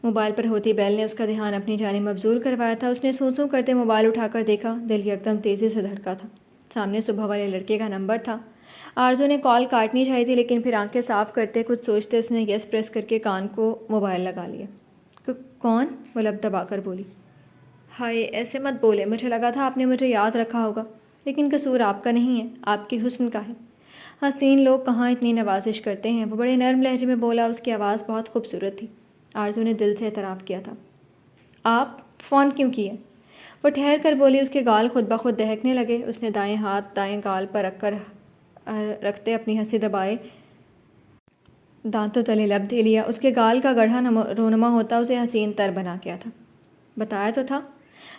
موبائل پر ہوتی بیل نے اس کا دھیان اپنی جانب مبذول کروایا تھا۔ اس نے سوں سوں کرتے موبائل اٹھا کر دیکھا، دل یکدم تیزی سے دھڑکا تھا۔ سامنے صبح والے لڑکے کا نمبر تھا۔ آرزو نے کال کاٹنی چاہی تھی، لیکن پھر آنکھیں صاف کرتے کچھ سوچتے اس نے یس پریس کر کے کان کو موبائل لگا لیا۔ کون؟ وہ لب دبا کر بولی۔ ہائے ایسے مت بولے، مجھے لگا تھا آپ نے مجھے یاد رکھا ہوگا، لیکن قصور آپ کا نہیں ہے، آپ کی حسن کا ہے۔ حسین لوگ کہاں اتنی نوازش کرتے ہیں، وہ بڑے نرم لہجے میں بولا۔ اس کی آواز بہت خوبصورت تھی۔ آرزو نے دل سے اعتراف کیا تھا۔ آپ فون کیوں کیے؟ وہ ٹھہر کر بولی۔ اس کے گال خود بخود دہکنے لگے۔ اس نے دائیں ہاتھ دائیں گال پر رکھتے اپنی ہنسی دبائے دانتوں تلے لب دے لیا۔ اس کے گال کا گڑھا رونما ہوتا اسے حسین تر بنا کیا تھا۔ بتایا تو تھا،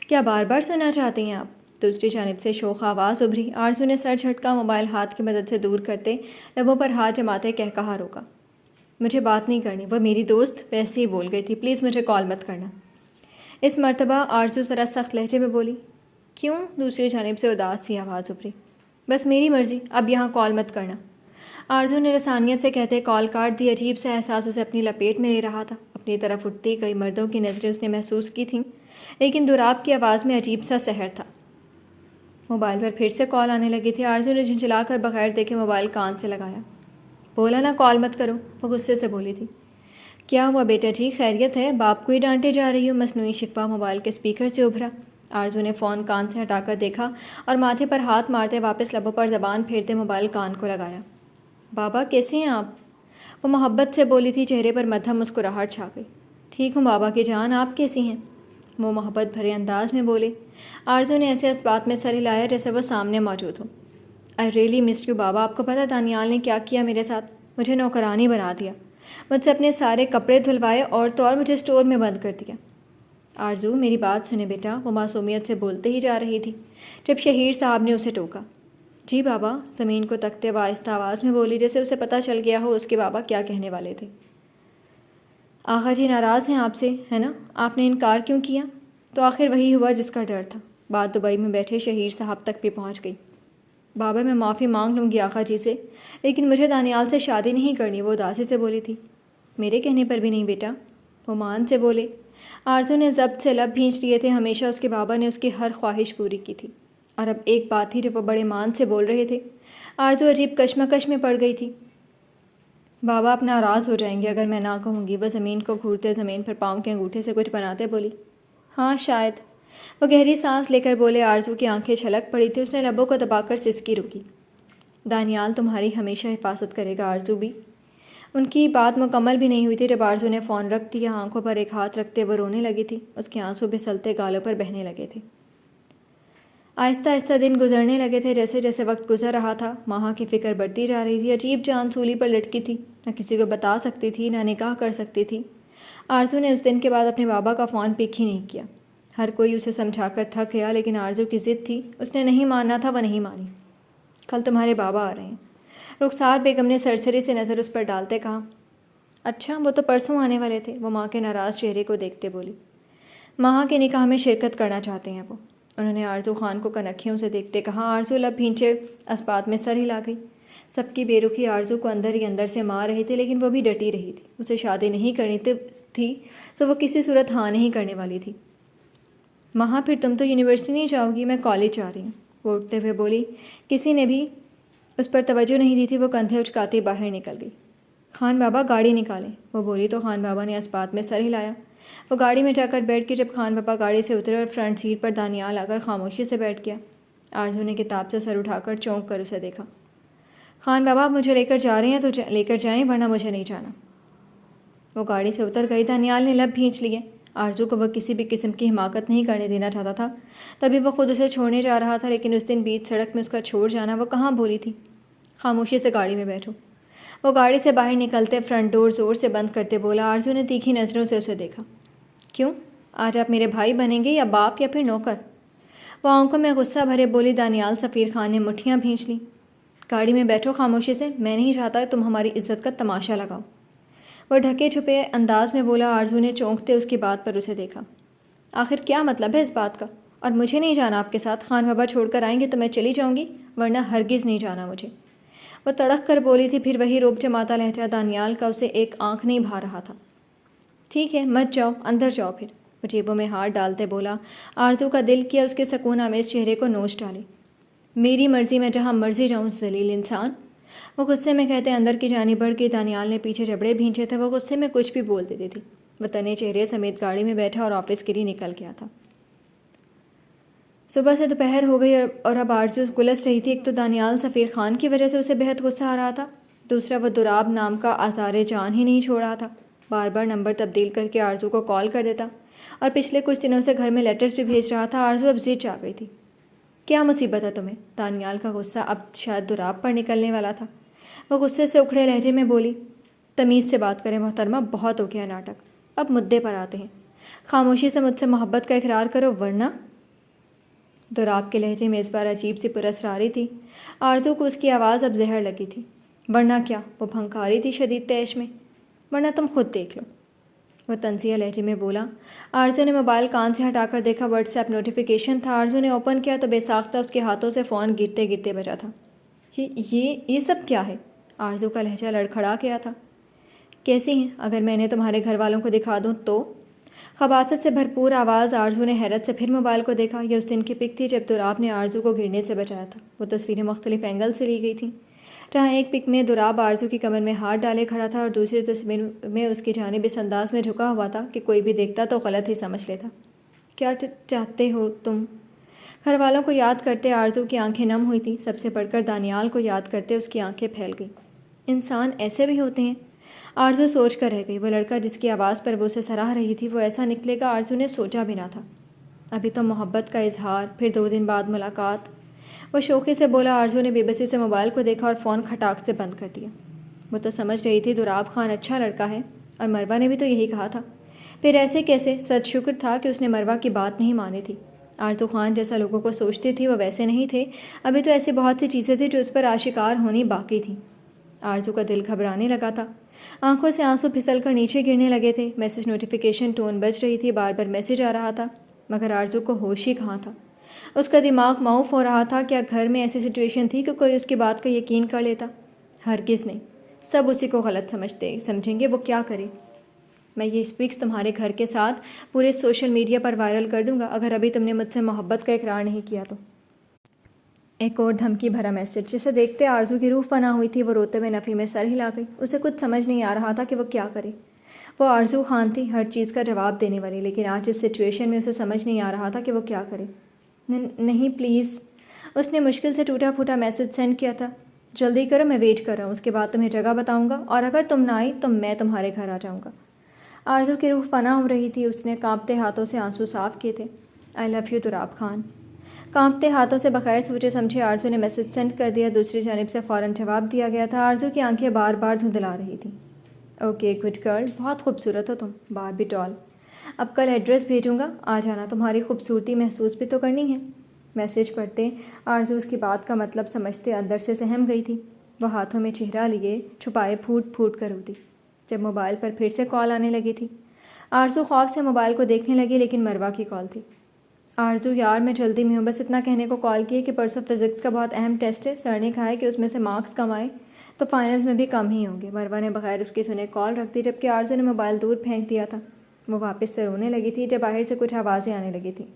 کیا بار بار سننا چاہتی ہیں آپ؟ دوسری جانب سے شوخ آواز ابھری۔ آرزو نے سر جھٹکا، موبائل ہاتھ کی مدد سے دور کرتے لبوں پر ہاتھ جماتے کہا روکا۔ مجھے بات نہیں کرنی، وہ میری دوست ویسے ہی بول گئی تھی، پلیز مجھے کال مت کرنا۔ اس مرتبہ آرزو ذرا سخت لہجے میں بولی۔ کیوں؟ دوسری جانب سے اداس سی آواز ابھری۔ بس میری مرضی، اب یہاں کال مت کرنا۔ آرزو نے رسانیت سے کہتے کال کاٹ دی۔ عجیب سا احساس اسے اپنی لپیٹ میں لے رہا تھا۔ اپنی طرف اٹھتی کئی مردوں کی نظریں اس نے محسوس کی تھیں، لیکن دراب کی آواز میں عجیب سا سحر تھا۔ موبائل پر پھر سے کال آنے لگی تھی۔ آرزو نے جھنجھلا کر بغیر دیکھے موبائل کان سے لگایا۔ بولا نا کال مت کرو، وہ غصے سے بولی تھی۔ کیا ہوا بیٹا جی، خیریت ہے؟ باپ کو ہی ڈانٹے جا رہی ہو؟ مصنوعی شکوہ موبائل کے اسپیکر سے ابھرا۔ آرزو نے فون کان سے ہٹا کر دیکھا اور ماتھے پر ہاتھ مارتے واپس لبوں پر زبان پھیرتے موبائل کان کو لگایا۔ بابا کیسے ہیں آپ؟ وہ محبت سے بولی تھی۔ چہرے پر مدھم مسکراہٹ چھا گئی۔ ٹھیک ہوں بابا کی جان، آپ کیسی ہیں؟ وہ محبت بھرے انداز میں بولے۔ آرزو نے ایسے اس بات میں سر ہلایا جیسے وہ سامنے موجود ہو۔ آئی ریئلی مسڈ یو بابا، آپ کو پتہ دانیال نے کیا کیا میرے ساتھ؟ مجھے نوکرانی بنا دیا، مجھ سے اپنے سارے کپڑے دھلوائے اور تو اور مجھے اسٹور میں بند کر دیا۔ آرزو میری بات سنے بیٹا، وہ معصومیت سے بولتے ہی جا رہی تھی جب شہیر صاحب نے اسے ٹوکا۔ جی بابا، زمین کو تکتے ہوئے آہستہ آواز میں بولی جیسے اسے پتہ چل گیا ہو اس کے بابا کیا کہنے والے تھے۔ آغا جی ناراض ہیں آپ سے، ہے نا؟ آپ نے انکار کیوں کیا؟ تو آخر وہی ہوا جس کا ڈر تھا۔ بات دبئی میں بیٹھے شہیر صاحب تک بھی پہنچ گئی۔ بابا میں معافی مانگ لوں گی آقا جی سے، لیکن مجھے دانیال سے شادی نہیں کرنی، وہ اداسی سے بولی تھی۔ میرے کہنے پر بھی نہیں بیٹا، وہ مان سے بولے۔ آرزو نے ضبط سے لب بھینچ لیے تھے۔ ہمیشہ اس کے بابا نے اس کی ہر خواہش پوری کی تھی، اور اب ایک بات تھی جب وہ بڑے مان سے بول رہے تھے۔ آرزو عجیب کشمکش میں پڑ گئی تھی۔ بابا اب ناراض ہو جائیں گے اگر میں نہ کہوں گی، وہ زمین کو گھورتے زمین پر پاؤں کے انگوٹھے سے کچھ بناتے بولی۔ ہاں شاید، وہ گہری سانس لے کر بولے۔ آرزو کی آنکھیں چھلک پڑی تھی، اس نے لبوں کو دبا کر سسکی روکی۔ دانیال تمہاری ہمیشہ حفاظت کرے گا آرزو بھی۔ ان کی بات مکمل بھی نہیں ہوئی تھی جب آرزو نے فون رکھ دیا۔ آنکھوں پر ایک ہاتھ رکھتے وہ رونے لگی تھی، اس کے آنسو پھسلتے گالوں پر بہنے لگے تھے۔ آہستہ آہستہ دن گزرنے لگے تھے۔ جیسے جیسے وقت گزر رہا تھا ماہا کی فکر بڑھتی جا رہی تھی۔ عجیب جان سولی پر لٹکی تھی، نہ کسی کو بتا سکتی تھی نہ نکاح کر سکتی تھی۔ آرزو نے اس دن کے بعد اپنے بابا کا فون پک ہی نہیں کیا۔ ہر کوئی اسے سمجھا کر تھک گیا، لیکن آرزو کی ضد تھی، اس نے نہیں ماننا تھا، وہ نہیں مانی۔ کل تمہارے بابا آ رہے ہیں، رخسار بیگم نے سرسری سے نظر اس پر ڈالتے کہا۔ اچھا، وہ تو پرسوں آنے والے تھے، وہ ماں کے ناراض چہرے کو دیکھتے بولی۔ ماہا کے نکاح میں شرکت کرنا چاہتے ہیں وہ، انہوں نے آرزو خان کو کنکھیوں سے دیکھتے کہا۔ آرزو لب بھینچے اس بات میں سر ہلا گئی۔ سب کی بے رخی آرزو کو اندر ہی اندر سے مار رہی تھی، لیکن وہ بھی ڈٹی رہی تھی۔ اسے شادی نہیں کرنی تھی تو وہ کسی صورت ہاں نہیں کرنے والی تھی۔ ماہا پھر تم تو یونیورسٹی نہیں جاؤ گی؟ میں کالج جا رہی ہوں، وہ اٹھتے ہوئے بولی۔ کسی نے بھی اس پر توجہ نہیں دی تھی، وہ کندھے اچکاتی باہر نکل گئی۔ خان بابا گاڑی نکالیں، وہ بولی تو خان بابا نے اس بات میں سر ہلایا۔ وہ گاڑی میں جا کر بیٹھ کے جب خان بابا گاڑی سے اترے اور فرنٹ سیٹ پر دانیال آ کر خاموشی سے بیٹھ گیا۔ آرزو نے کتاب سے سر اٹھا کر چونک کر اسے دیکھا۔ خان بابا مجھے لے کر جا رہے ہیں تو لے کر جائیں، ورنہ مجھے نہیں جانا۔ وہ گاڑی سے اتر گئی۔ دانیال نے لب بھینچ لیے۔ آرزو کو وہ کسی بھی قسم کی حماقت نہیں کرنے دینا چاہتا تھا، تبھی وہ خود اسے چھوڑنے جا رہا تھا، لیکن اس دن بیچ سڑک میں اس کا چھوڑ جانا وہ کہاں بولی تھی۔ خاموشی سے گاڑی میں بیٹھو، وہ گاڑی سے باہر نکلتے فرنٹ ڈور زور سے بند کرتے بولا۔ آرزو نے تیکھی نظروں سے اسے دیکھا۔ کیوں؟ آج آپ میرے بھائی بنیں گے یا باپ یا پھر نوکر؟ وہ آنکھوں میں غصہ بھرے بولی۔ دانیال سفیر خان نے مٹھیاں بھینچ لیں۔ گاڑی میں بیٹھو خاموشی سے، میں نہیں چاہتا تم ہماری عزت کا تماشا لگاؤ، وہ ڈھکے چھپے انداز میں بولا۔ آرزو نے چونکتے اس کی بات پر اسے دیکھا۔ آخر کیا مطلب ہے اس بات کا؟ اور مجھے نہیں جانا آپ کے ساتھ؟ خان بابا چھوڑ کر آئیں گے تو میں چلی جاؤں گی، ورنہ ہرگز نہیں جانا مجھے۔ وہ تڑق کر بولی تھی، پھر وہی روب جماتا لہجہ دانیال کا اسے ایک آنکھ نہیں بھا رہا تھا۔ ٹھیک ہے مت جاؤ، اندر جاؤ پھر۔ وہ جیبوں میں ہاتھ ڈالتے بولا۔ آرزو کا دل کیا اس کے سکون آمیز چہرے کو نوچ ڈالے۔ میری مرضی، میں جہاں مرضی جاؤں ذلیل انسان، وہ غصے میں کہتے اندر کی جانب بڑھ گئی۔ دانیال نے پیچھے جبڑے بھینچے تھے، وہ غصے میں کچھ بھی بول دیتی تھی۔ وہ تنے چہرے سمیت گاڑی میں بیٹھا اور آفس کے لیے نکل گیا تھا۔ صبح سے دوپہر ہو گئی اور اب آرزو گلس رہی تھی۔ ایک تو دانیال سفیر خان کی وجہ سے اسے بہت غصہ آ رہا تھا، دوسرا وہ دراب نام کا آزار جان ہی نہیں چھوڑ رہا تھا۔ بار بار نمبر تبدیل کر کے آرزو کو کال کر دیتا اور پچھلے کچھ دنوں سے گھر میں لیٹرز بھی بھیج رہا تھا۔ آرزو اب ضد چاہ گئی تھی۔ کیا مصیبت ہے تمہیں؟ دانیال کا غصہ اب شاید دراب پر نکلنے والا تھا۔ وہ غصے سے اکھڑے لہجے میں بولی، تمیز سے بات کریں محترمہ، بہت ہو گیا ناٹک، اب مدعے پر آتے ہیں۔ خاموشی سے مجھ سے محبت کا اقرار کرو ورنہ۔ دراب کے لہجے میں اس بار عجیب سی پراسراری تھی۔ آرزو کو اس کی آواز اب زہر لگی تھی۔ ورنہ کیا؟ وہ بھنکاری تھی شدید تیش میں۔ ورنہ تم خود دیکھ لو، وہ طنزیہ لہجے میں بولا۔ آرزو نے موبائل کان سے ہٹا کر دیکھا، واٹس ایپ نوٹیفیکیشن تھا۔ آرزو نے اوپن کیا تو بے ساختہ اس کے ہاتھوں سے فون گرتے گرتے بجا تھا۔ یہ سب کیا ہے؟ آرزو کا لہجہ لڑکھڑا گیا تھا۔ کیسی ہیں؟ اگر میں نے تمہارے گھر والوں کو دکھا دوں تو؟ خباثت سے بھرپور آواز۔ آرزو نے حیرت سے پھر موبائل کو دیکھا۔ یہ اس دن کی پک تھی جب دراب نے آرزو کو گرنے سے بچایا تھا۔ وہ تصویریں مختلف اینگل سے لی گئی تھیں، جہاں ایک پک میں دراب آرزو کی کمر میں ہاتھ ڈالے کھڑا تھا اور دوسری تصویر میں اس کی جانب اس انداز میں جھکا ہوا تھا کہ کوئی بھی دیکھتا تو غلط ہی سمجھ لیتا۔ کیا چاہتے ہو تم؟ گھر والوں کو یاد کرتے آرزو کی آنکھیں نم ہوئی تھیں، سب سے بڑھ کر دانیال کو یاد کرتے اس کی آنکھیں پھیل گئیں۔ انسان ایسے بھی ہوتے ہیں؟ آرزو سوچ کر رہ گئی۔ وہ لڑکا جس کی آواز پر وہ اسے سراہ رہی تھی وہ ایسا نکلے گا، آرزو نے سوچا بھی نہ تھا۔ ابھی تو محبت کا اظہار، پھر 2 دن بعد ملاقات۔ وہ شوخی سے بولا۔ آرزو نے بے بسی سے موبائل کو دیکھا اور فون کھٹاک سے بند کر دیا۔ وہ تو سمجھ رہی تھی دراب خان اچھا لڑکا ہے، اور مروہ نے بھی تو یہی کہا تھا۔ پھر ایسے کیسے؟ سچ شکر تھا کہ اس نے مروہ کی بات نہیں مانی تھی۔ آرزو خان جیسا لوگوں کو سوچتی تھی وہ ویسے نہیں تھے۔ ابھی تو ایسی بہت سی چیزیں تھیں جو اس پر آشکار ہونی باقی تھیں۔ آرزو کا دل گھبرانے لگا تھا، آنکھوں سے آنسو پھسل کر نیچے گرنے لگے تھے۔ میسج نوٹیفیکیشن ٹون بج رہی تھی، بار بار میسج آ رہا تھا، مگر آرزو کو ہوش ہی کہاں تھا۔ اس کا دماغ معوف ہو رہا تھا۔ کیا گھر میں ایسی سچویشن تھی کہ کوئی اس کی بات کا یقین کر لیتا؟ ہرگز نہیں، سب اسی کو غلط سمجھیں گے، وہ کیا کرے؟ میں یہ پکس تمہارے گھر کے ساتھ پورے سوشل میڈیا پر وائرل کر دوں گا اگر ابھی تم نے مجھ سے محبت کا اقرار نہیں کیا تو۔ ایک اور دھمکی بھرا میسج، جسے دیکھتے آرزو کی روح فنا ہوئی تھی۔ وہ روتے ہوئے نفی میں سر ہلا گئی۔ اسے کچھ سمجھ نہیں آ رہا تھا کہ وہ کیا کرے۔ وہ آرزو خان تھی، ہر چیز کا جواب دینے والی، لیکن آج اس سچویشن میں اسے سمجھ نہیں آ رہا تھا کہ وہ کیا کرے۔ نہیں پلیز، اس نے مشکل سے ٹوٹا پھوٹا میسج سینڈ کیا تھا۔ جلدی کرو، میں ویٹ کر رہا ہوں، اس کے بعد تمہیں جگہ بتاؤں گا، اور اگر تم نہ آئی تو میں تمہارے گھر آ جاؤں گا۔ آرزو کی روح فنا ہو رہی تھی۔ اس نے کانپتے ہاتھوں سے آنسو صاف کیے تھے۔ آئی لو یو دراب خان۔ کانپتے ہاتھوں سے بغیر سوچے سمجھے آرزو نے میسج سینڈ کر دیا۔ دوسری جانب سے فوراً جواب دیا گیا تھا۔ آرزو کی آنکھیں بار بار دھندلا رہی تھیں۔ اوکے گڈ گرل، بہت خوبصورت ہو تم، باربی ڈال۔ اب کل ایڈریس بھیجوں گا، آ جانا، تمہاری خوبصورتی محسوس بھی تو کرنی ہے۔ میسج پڑھتے آرزو اس کی بات کا مطلب سمجھتے اندر سے سہم گئی تھی۔ وہ ہاتھوں میں چہرہ لیے چھپائے پھوٹ پھوٹ کر روتی جب موبائل پر پھر سے کال آنے لگی تھی۔ آرزو خوف سے موبائل کو دیکھنے لگی، لیکن مروہ کی کال تھی۔ آرزو یار میں جلدی میں ہوں، بس اتنا کہنے کو کال کی کہ پرسوں فزکس کا بہت اہم ٹیسٹ ہے، سر نے کہا ہے کہ اس میں سے مارکس کم آئے تو فائنلز میں بھی کم ہی ہوں گے۔ مروہ نے بغیر اس کی سنے کال رکھ دی، جبکہ آرزو نے موبائل دور پھینک دیا تھا۔ وہ واپس سے رونے لگی تھی جب باہر سے کچھ آوازیں آنے لگی تھیں۔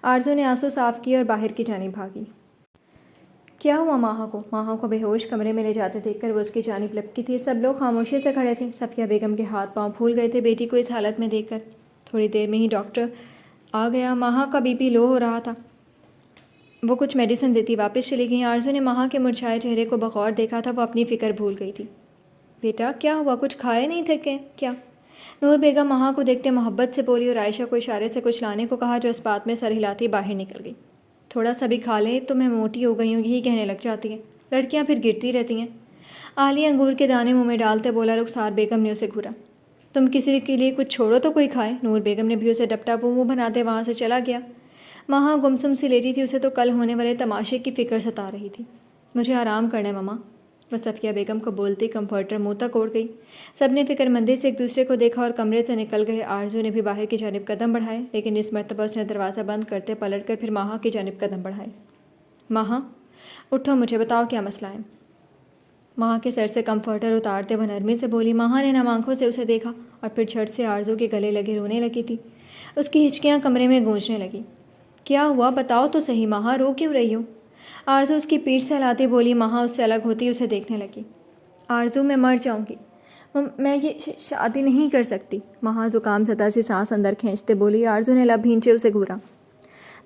آرزو نے آنسو صاف کیے اور باہر کی جانب بھاگی۔ کیا ہوا ماہا کو بے ہوش کمرے میں لے جاتے دیکھ کر وہ اس کی جانب لپکی تھی۔ سب لوگ خاموشی سے کھڑے تھے۔ صفیہ بیگم کے ہاتھ پاؤں پھول گئے تھے بیٹی کو اس حالت میں دیکھ کر۔ تھوڑی دیر میں ہی ڈاکٹر آ گیا۔ ماہا کا بی پی لو ہو رہا تھا، وہ کچھ میڈیسن دیتی واپس چلی گئی۔ آرزو نے ماہا کے مرجھائے چہرے کو بغور دیکھا تھا، وہ اپنی فکر بھول گئی تھی۔ بیٹا کیا ہوا؟ کچھ کھائے نہیں تھے کیا؟ نور بیگم ماہا کو دیکھتے محبت سے بولی اور عائشہ کو اشارے سے کچھ لانے کو کہا، جو اس بات میں سر ہلاتی باہر نکل گئی۔ تھوڑا سا بھی کھا لیں تو میں موٹی ہو گئی ہوں، یہی کہنے لگ جاتی ہے، لڑکیاں پھر گرتی رہتی ہیں۔ آلی انگور کے دانے منہ میں ڈالتے بولا۔ رخسار بیگم نے اسے گھورا۔ تم کسی کے لیے کچھ چھوڑو تو کوئی کھائے۔ نور بیگم نے بھی اسے ڈپٹا، وہ منہ بناتے وہاں سے چلا گیا۔ ماہا گمسم سی لیٹی تھی، اسے تو کل ہونے والے تماشے کی فکر ستا رہی تھی۔ مجھے آرام کرنا ہے مما، وہ صفیہ بیگم کو بولتی کمفرٹر منہ تک اوڑھ گئی۔ سب نے فکر مندی سے ایک دوسرے کو دیکھا اور کمرے سے نکل گئے۔ آرزو نے بھی باہر کی جانب قدم بڑھائے، لیکن اس مرتبہ اس نے دروازہ بند کرتے پلٹ کر پھر ماہا کی جانب قدم بڑھائے۔ ماہا اٹھو، مجھے بتاؤ کیا مسئلہ ہے؟ ماہا کے سر سے کمفرٹر اتارتے وہ نرمی سے بولی۔ ماہا نے نم آنکھوں سے اسے دیکھا اور پھر جھٹ سے آرزو کے گلے لگے رونے لگی تھی۔ اس کی ہچکیاں کمرے میں گونجنے لگیں۔ کیا ہوا بتاؤ تو صحیح ماہا، رو کیوں رہی ہو؟ آرزو اس کی پیٹھ سے ہلاتی بولی۔ ماہا اس سے الگ ہوتی اسے دیکھنے لگی۔ آرزو میں مر جاؤں گی، میں یہ شادی نہیں کر سکتی، ماہا زکام زدہ سی سانس اندر کھینچتے بولی۔ آرزو نے لب بھینچے اسے گھورا۔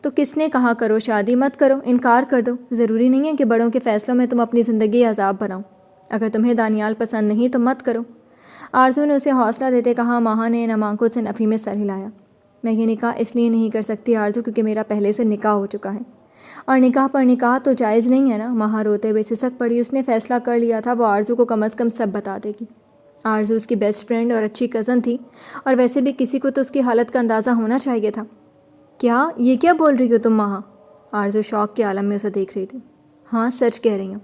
تو کس نے کہا کرو شادی؟ مت کرو، انکار کر دو۔ ضروری نہیں ہے کہ بڑوں کے فیصلوں میں تم اپنی زندگی عذاب بناؤ۔ اگر تمہیں دانیال پسند نہیں تو مت کرو، آرزو نے اسے حوصلہ دیتے کہا۔ ماہا نے نم آنکھوں سے نفی میں سر ہلایا۔ میں یہ نکاح اس لیے نہیں کر سکتی آرزو کیونکہ میرا پہلے سے نکاح ہو چکا ہے، اور نکاح پر نکاح تو جائز نہیں ہے نا۔ ماہا روتے ہوئے سسک پڑی۔ اس نے فیصلہ کر لیا تھا، وہ آرزو کو کم از کم سب بتا دے گی۔ آرزو اس کی بیسٹ فرینڈ اور اچھی کزن تھی، اور ویسے بھی کسی کو تو اس کی حالت کا اندازہ ہونا چاہیے تھا۔ کیا یہ کیا بول رہی ہو تم ماہا؟ آرزو شوق کے عالم میں اسے دیکھ رہی تھی۔ ہاں سچ کہہ رہی ہوں۔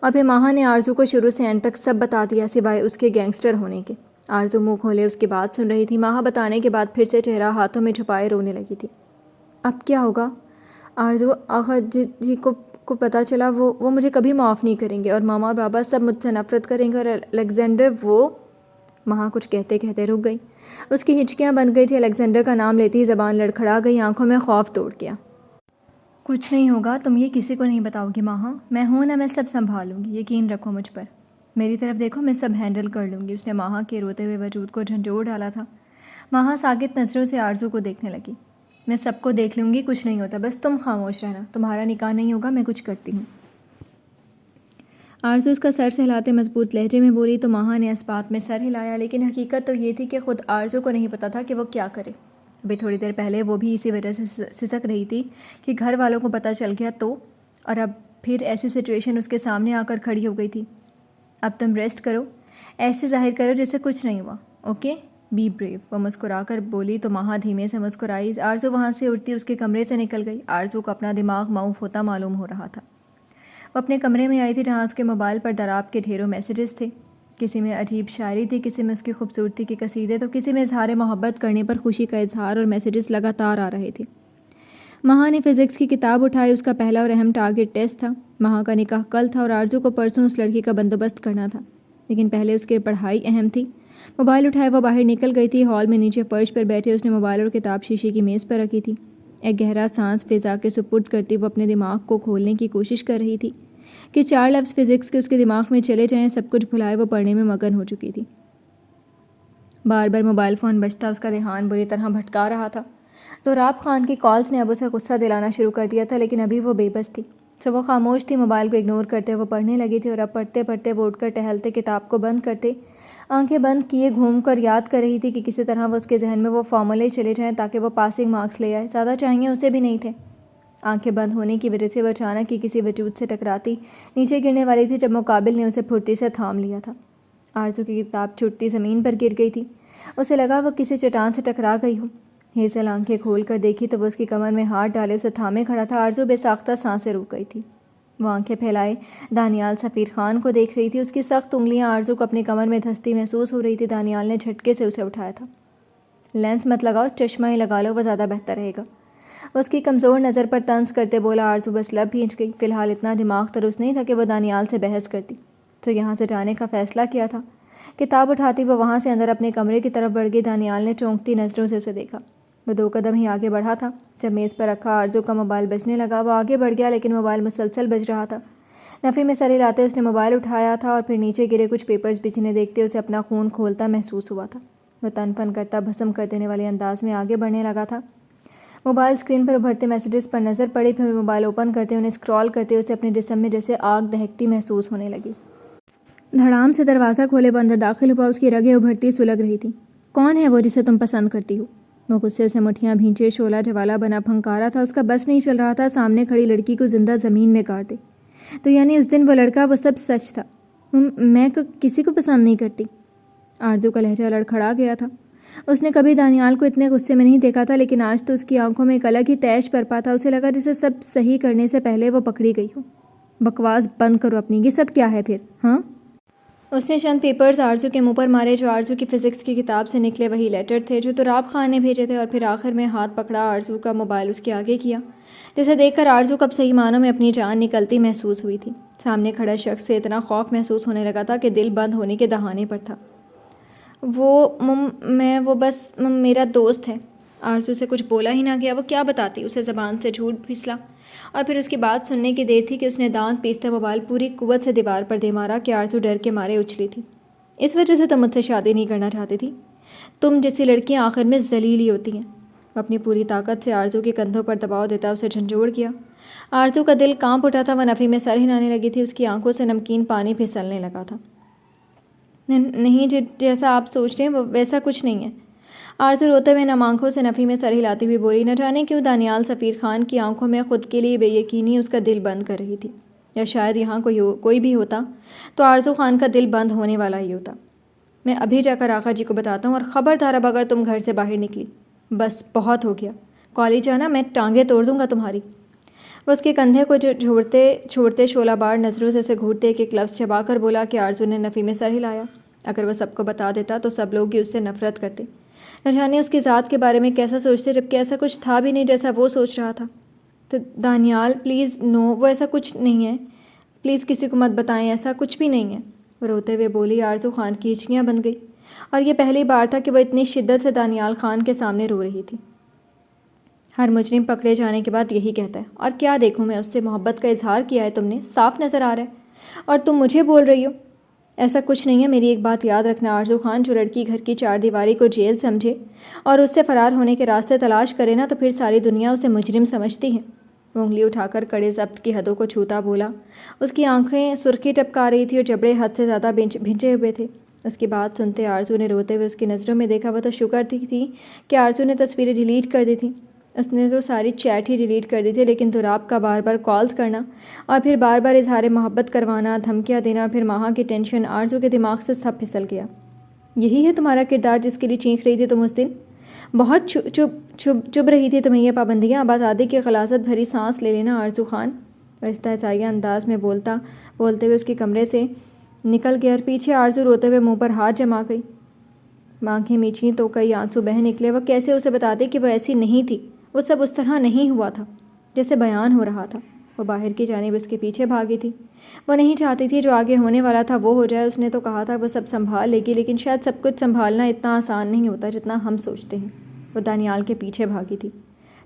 اور پھر ماہا نے آرزو کو شروع سے اینڈ تک سب بتا دیا سوائے اس کے گینگسٹر ہونے کے۔ آرزو منہ کھولے اس کی بات سن رہی تھی۔ ماہا بتانے کے بعد پھر سے چہرہ ہاتھوں میں چھپائے رونے لگی تھی۔ اب کیا ہوگا؟ آرزو آخر جی کو پتہ چلا وہ مجھے کبھی معاف نہیں کریں گے، اور ماما اور بابا سب مجھ سے نفرت کریں گے، اور الیگزینڈر وہ… ماہا کچھ کہتے کہتے رک گئی۔ اس کی ہچکیاں بند گئی تھی۔ الیگزینڈر کا نام لیتی ہی زبان لڑکھڑا گئی، آنکھوں میں خوف توڑ گیا۔ کچھ نہیں ہوگا، تم یہ کسی کو نہیں بتاؤ گی ماہا، میں ہوں نا، میں سب سنبھال لوں گی، یقین رکھو مجھ پر، میری طرف دیکھو، میں سب ہینڈل کر لوں گی۔ اس نے ماہا کے روتے ہوئے وجود کو جھنجھوڑ ڈالا تھا۔ ماہا ساکت نظروں سے آرزو کو دیکھنے لگی۔ میں سب کو دیکھ لوں گی، کچھ نہیں ہوتا، بس تم خاموش رہنا، تمہارا نکاح نہیں ہوگا، میں کچھ کرتی ہوں۔ آرزو اس کا سر سے ہلاتے مضبوط لہجے میں بولی تو ماہا نے اس بات میں سر ہلایا، لیکن حقیقت تو یہ تھی کہ خود آرزو کو نہیں پتہ تھا کہ وہ کیا کرے۔ ابھی تھوڑی دیر پہلے وہ بھی اسی وجہ سے سسک رہی تھی کہ گھر والوں کو پتہ چل گیا تو، اور اب پھر ایسی سچویشن اس کے سامنے آ کر کھڑی ہو گئی تھی۔ اب تم ریسٹ کرو، ایسے ظاہر کرو جیسے کچھ نہیں ہوا، اوکے؟ بی بریو، وہ مسکرا کر بولی تو ماہا دھیمے سے مسکرائی۔ آرزو وہاں سے اٹھتی اس کے کمرے سے نکل گئی۔ آرزو کو اپنا دماغ معوف ہوتا معلوم ہو رہا تھا۔ وہ اپنے کمرے میں آئی تھی جہاں اس کے موبائل پر دراب کے ڈھیروں میسیجز تھے۔ کسی میں عجیب شاعری تھی، کسی میں اس کی خوبصورتی کے قصیدے، تو کسی میں اظہار محبت کرنے پر خوشی کا اظہار، اور میسیجز لگاتار آ رہے تھے۔ ماہا نے فزکس کی کتاب اٹھائی۔ اس کا پہلا اور اہم ٹارگٹ ٹیسٹ تھا۔ ماہا کا نکاح کل تھا اور آرزو کو پرسوں اس لڑکی کا بندوبست کرنا تھا، لیکن پہلے اس کی پڑھائی اہم تھی۔ موبائل اٹھائے وہ باہر نکل گئی تھی۔ ہال میں نیچے فرش پر بیٹھے اس نے موبائل اور کتاب شیشے کی میز پر رکھی تھی۔ ایک گہرا سانس فضا کے سپرد کرتی وہ اپنے دماغ کو کھولنے کی کوشش کر رہی تھی کہ 4 لفظ فزکس کے اس کے دماغ میں چلے جائیں۔ سب کچھ بھلائے وہ پڑھنے میں مگن ہو چکی تھی۔ بار بار موبائل فون بجتا اس کا دھیان بری طرح بھٹکا رہا تھا۔ دوراب خان کی کالز نے اب اسے غصہ دلانا شروع کر دیا تھا، لیکن ابھی وہ بے بس تھی، سو وہ خاموش تھی۔ موبائل کو اگنور کرتے وہ پڑھنے لگی تھی، اور اب پڑھتے پڑھتے وہ اٹھ کر ٹہلتے، کتاب کو بند کرتے، آنکھیں بند کیے گھوم کر یاد کر رہی تھی کہ کسی طرح وہ اس کے ذہن میں وہ فارمولے چلے جائیں تاکہ وہ پاسنگ مارکس لے آئے۔ زیادہ چاہیے اسے بھی نہیں تھے۔ آنکھیں بند ہونے کی وجہ سے وہ اچانک ہی کسی وجود سے ٹکراتی نیچے گرنے والی تھی جب مقابل نے اسے پھرتی سے تھام لیا تھا۔ آرزو کی کتاب چھٹتی زمین پر گر گئی تھی۔ اسے لگا وہ کسی چٹان سے ٹکرا گئی ہو۔ ہیزل آنکھیں کھول کر دیکھی تو وہ اس کی کمر میں ہاتھ ڈالے اسے تھامے کھڑا تھا۔ آرزو بے ساختہ سانسیں رک گئی تھی۔ وہ آنکھیں پھیلائے دانیال سفیر خان کو دیکھ رہی تھی۔ اس کی سخت انگلیاں آرزو کو اپنی کمر میں دھستی محسوس ہو رہی تھی۔ دانیال نے جھٹکے سے اسے اٹھایا تھا۔ لینس مت لگاؤ، چشمہ ہی لگا لو، وہ زیادہ بہتر رہے گا، وہ اس کی کمزور نظر پر طنز کرتے بولا۔ آرزو بس لب بھینچ گئی۔ فی الحال اتنا دماغ ترس نہیں تھا کہ وہ دانیال سے بحث کرتی، تو یہاں سے جانے کا فیصلہ کیا تھا۔ کتاب اٹھاتی وہ وہاں سے اندر اپنے کمرے کی طرف بڑھ گئی۔ دانیال نے چونکتی نظروں سے اسے دیکھا۔ وہ 2 قدم ہی آگے بڑھا تھا جب میز پر رکھا آرزو کا موبائل بجنے لگا۔ وہ آگے بڑھ گیا لیکن موبائل مسلسل بج رہا تھا۔ نفی میں سر ہلاتے اس نے موبائل اٹھایا تھا، اور پھر نیچے گرے کچھ پیپرز بچھنے دیکھتے اسے اپنا خون کھولتا محسوس ہوا تھا۔ وہ تن پن کرتا بھسم کر دینے والے انداز میں آگے بڑھنے لگا تھا۔ موبائل اسکرین پر ابھرتے میسیجز پر نظر پڑی، پھر موبائل اوپن کرتے انہیں اسکرال کرتے اسے اپنے جسم میں جیسے آگ دہکتی محسوس ہونے لگی۔ دھڑام سے دروازہ کھولے وہ اندر داخل ہوا۔ اس کی رگیں ابھرتی سلگ رہی تھیں۔ کون ہے وہ جسے تم پسند کرتی ہو؟ وہ غصے سے مٹھیاں بھینچے شعلہ جوالا بنا پھنکارا تھا۔ اس کا بس نہیں چل رہا تھا سامنے کھڑی لڑکی کو زندہ زمین میں گاڑ دے۔ تو یعنی اس دن وہ لڑکا، وہ سب سچ تھا؟ میں کسی کو پسند نہیں کرتی۔ آرزو کا لہجہ لڑکھڑا گیا تھا۔ اس نے کبھی دانیال کو اتنے غصے میں نہیں دیکھا تھا، لیکن آج تو اس کی آنکھوں میں ایک الگ ہی تیش برپا تھا۔ اسے لگا جیسے سب صحیح کرنے سے پہلے وہ پکڑی گئی ہو۔ بکواس بند کرو اپنی، یہ سب کیا ہے پھر؟ ہاں، اس نے چند پیپرز آرزو کے منہ پر مارے جو آرزو کی فزکس کی کتاب سے نکلے وہی لیٹر تھے جو تراب خان نے بھیجے تھے، اور پھر آخر میں ہاتھ پکڑا، آرزو کا موبائل اس کے آگے کیا، جسے دیکھ کر آرزو کو اب صحیح معنوں میں اپنی جان نکلتی محسوس ہوئی تھی۔ سامنے کھڑا شخص سے اتنا خوف محسوس ہونے لگا تھا کہ دل بند ہونے کے دہانے پر تھا۔ وہ بس میرا دوست ہے۔ آرزو سے کچھ بولا ہی نہ گیا، وہ کیا بتاتی، اسے زبان سے جھوٹ پھسلا، اور پھر اس کی بات سننے کی دیر تھی کہ اس نے دانت پیستے موبائل پوری قوت سے دیوار پر دے مارا کہ آرزو ڈر کے مارے اچھلی تھی۔ اس وجہ سے تم مجھ سے شادی نہیں کرنا چاہتی تھی؟ تم جیسی لڑکیاں آخر میں ذلیل ہی ہوتی ہیں۔ وہ اپنی پوری طاقت سے آرزو کے کندھوں پر دباؤ دیتا اسے جھنجھوڑ کیا۔ آرزو کا دل کانپ اٹھا تھا، وہ نفی میں سر ہلانے لگی تھی، اس کی آنکھوں سے نمکین پانی پھسلنے لگا تھا۔ نہیں، جیسا آپ سوچ رہے ہیں ویسا کچھ نہیں ہے، آرزو روتے ہوئے نم آنکھوں سے نفی میں سر ہلاتی ہوئی بولی۔ نہ جانے کیوں دانیال سفیر خان کی آنکھوں میں خود کے لیے بے یقینی اس کا دل بند کر رہی تھی، یا شاید یہاں کوئی بھی ہوتا تو آرزو خان کا دل بند ہونے والا ہی ہوتا۔ میں ابھی جا کر آقا جی کو بتاتا ہوں، اور خبردار اب اگر تم گھر سے باہر نکلی، بس بہت ہو گیا، کالج جانا، میں ٹانگیں توڑ دوں گا تمہاری۔ وہ اس کے کندھے کو چھوڑتے شعلہ بار نظروں سے اسے گھورتے ایک لفظ چبا کر بولا کہ آرزو نے نفی میں سر ہلایا۔ اگر وہ سب کو بتا دیتا تو سب لوگ ہی اس سے نفرت کرتے، نہ جانے اس کی ذات کے بارے میں کیسا سوچتے، جبکہ ایسا کچھ تھا بھی نہیں جیسا وہ سوچ رہا تھا۔ تو دانیال پلیز، نو، وہ ایسا کچھ نہیں ہے، پلیز کسی کو مت بتائیں، ایسا کچھ بھی نہیں ہے، وہ روتے ہوئے بولی۔ آرزو خان کی ہچکیاں بن گئی، اور یہ پہلی بار تھا کہ وہ اتنی شدت سے دانیال خان کے سامنے رو رہی تھی۔ ہر مجرم پکڑے جانے کے بعد یہی کہتا ہے، اور کیا دیکھوں میں، اس سے محبت کا اظہار کیا ہے تم نے، صاف نظر آ رہا ہے، اور تم مجھے بول رہی ہو؟ ایسا کچھ نہیں ہے، میری ایک بات یاد رکھنا آرزو خان، جو لڑکی گھر کی چار دیواری کو جیل سمجھے اور اس سے فرار ہونے کے راستے تلاش کرے نا، تو پھر ساری دنیا اسے مجرم سمجھتی ہے۔ وہ انگلی اٹھا کر کڑے ضبط کی حدوں کو چھوتا بولا۔ اس کی آنکھیں سرخی ٹپکا رہی تھی اور جبڑے حد سے زیادہ بھنجے ہوئے تھے۔ اس کی بات سنتے آرزو نے روتے ہوئے اس کی نظروں میں دیکھا۔ وہ تو شکر تھی کہ آرزو نے تصویریں ڈیلیٹ کر دی تھیں، اس نے تو ساری چیٹ ہی ڈیلیٹ کر دی تھی، لیکن دھراب کا بار بار کالز کرنا اور پھر بار بار اظہار محبت کروانا، دھمکیاں دینا، اور پھر ماہا کی ٹینشن، آرزو کے دماغ سے سب پھسل گیا۔ یہی ہے تمہارا کردار جس کے لیے چینخ رہی تھی تم اس دن؟ بہت چبھ رہی تھی تمہیں یہ پابندیاں؟ اب آزادی کی غلاظت بھری سانس لے لینا آرزو خان، اور استحصائیہ انداز میں بولتے ہوئے اس کے کمرے سے نکل گیا، اور پیچھے آرزو روتے ہوئے منہ پر ہاتھ جما گئی، آنکھیں میچیں تو کئی آنسو بہہ نکلے۔ وہ کیسے اسے بتاتے کہ وہ ایسی نہیں تھی، وہ سب اس طرح نہیں ہوا تھا جیسے بیان ہو رہا تھا۔ وہ باہر کی جانب اس کے پیچھے بھاگی تھی، وہ نہیں چاہتی تھی جو آگے ہونے والا تھا وہ ہو جائے۔ اس نے تو کہا تھا وہ سب سنبھال لے گی، لیکن شاید سب کچھ سنبھالنا اتنا آسان نہیں ہوتا جتنا ہم سوچتے ہیں۔ وہ دانیال کے پیچھے بھاگی تھی۔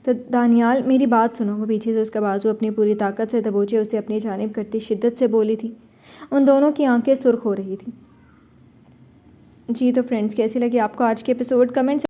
تو دانیال، میری بات سنو، وہ پیچھے سے اس کا بازو اپنی پوری طاقت سے دبوچے اسے اپنی جانب کرتی شدت سے بولی تھی۔ ان دونوں کی آنکھیں سرخ ہو رہی تھیں۔ جی تو فرینڈز، کیسی لگی آپ کو آج کے ایپیسوڈ؟ کمنٹس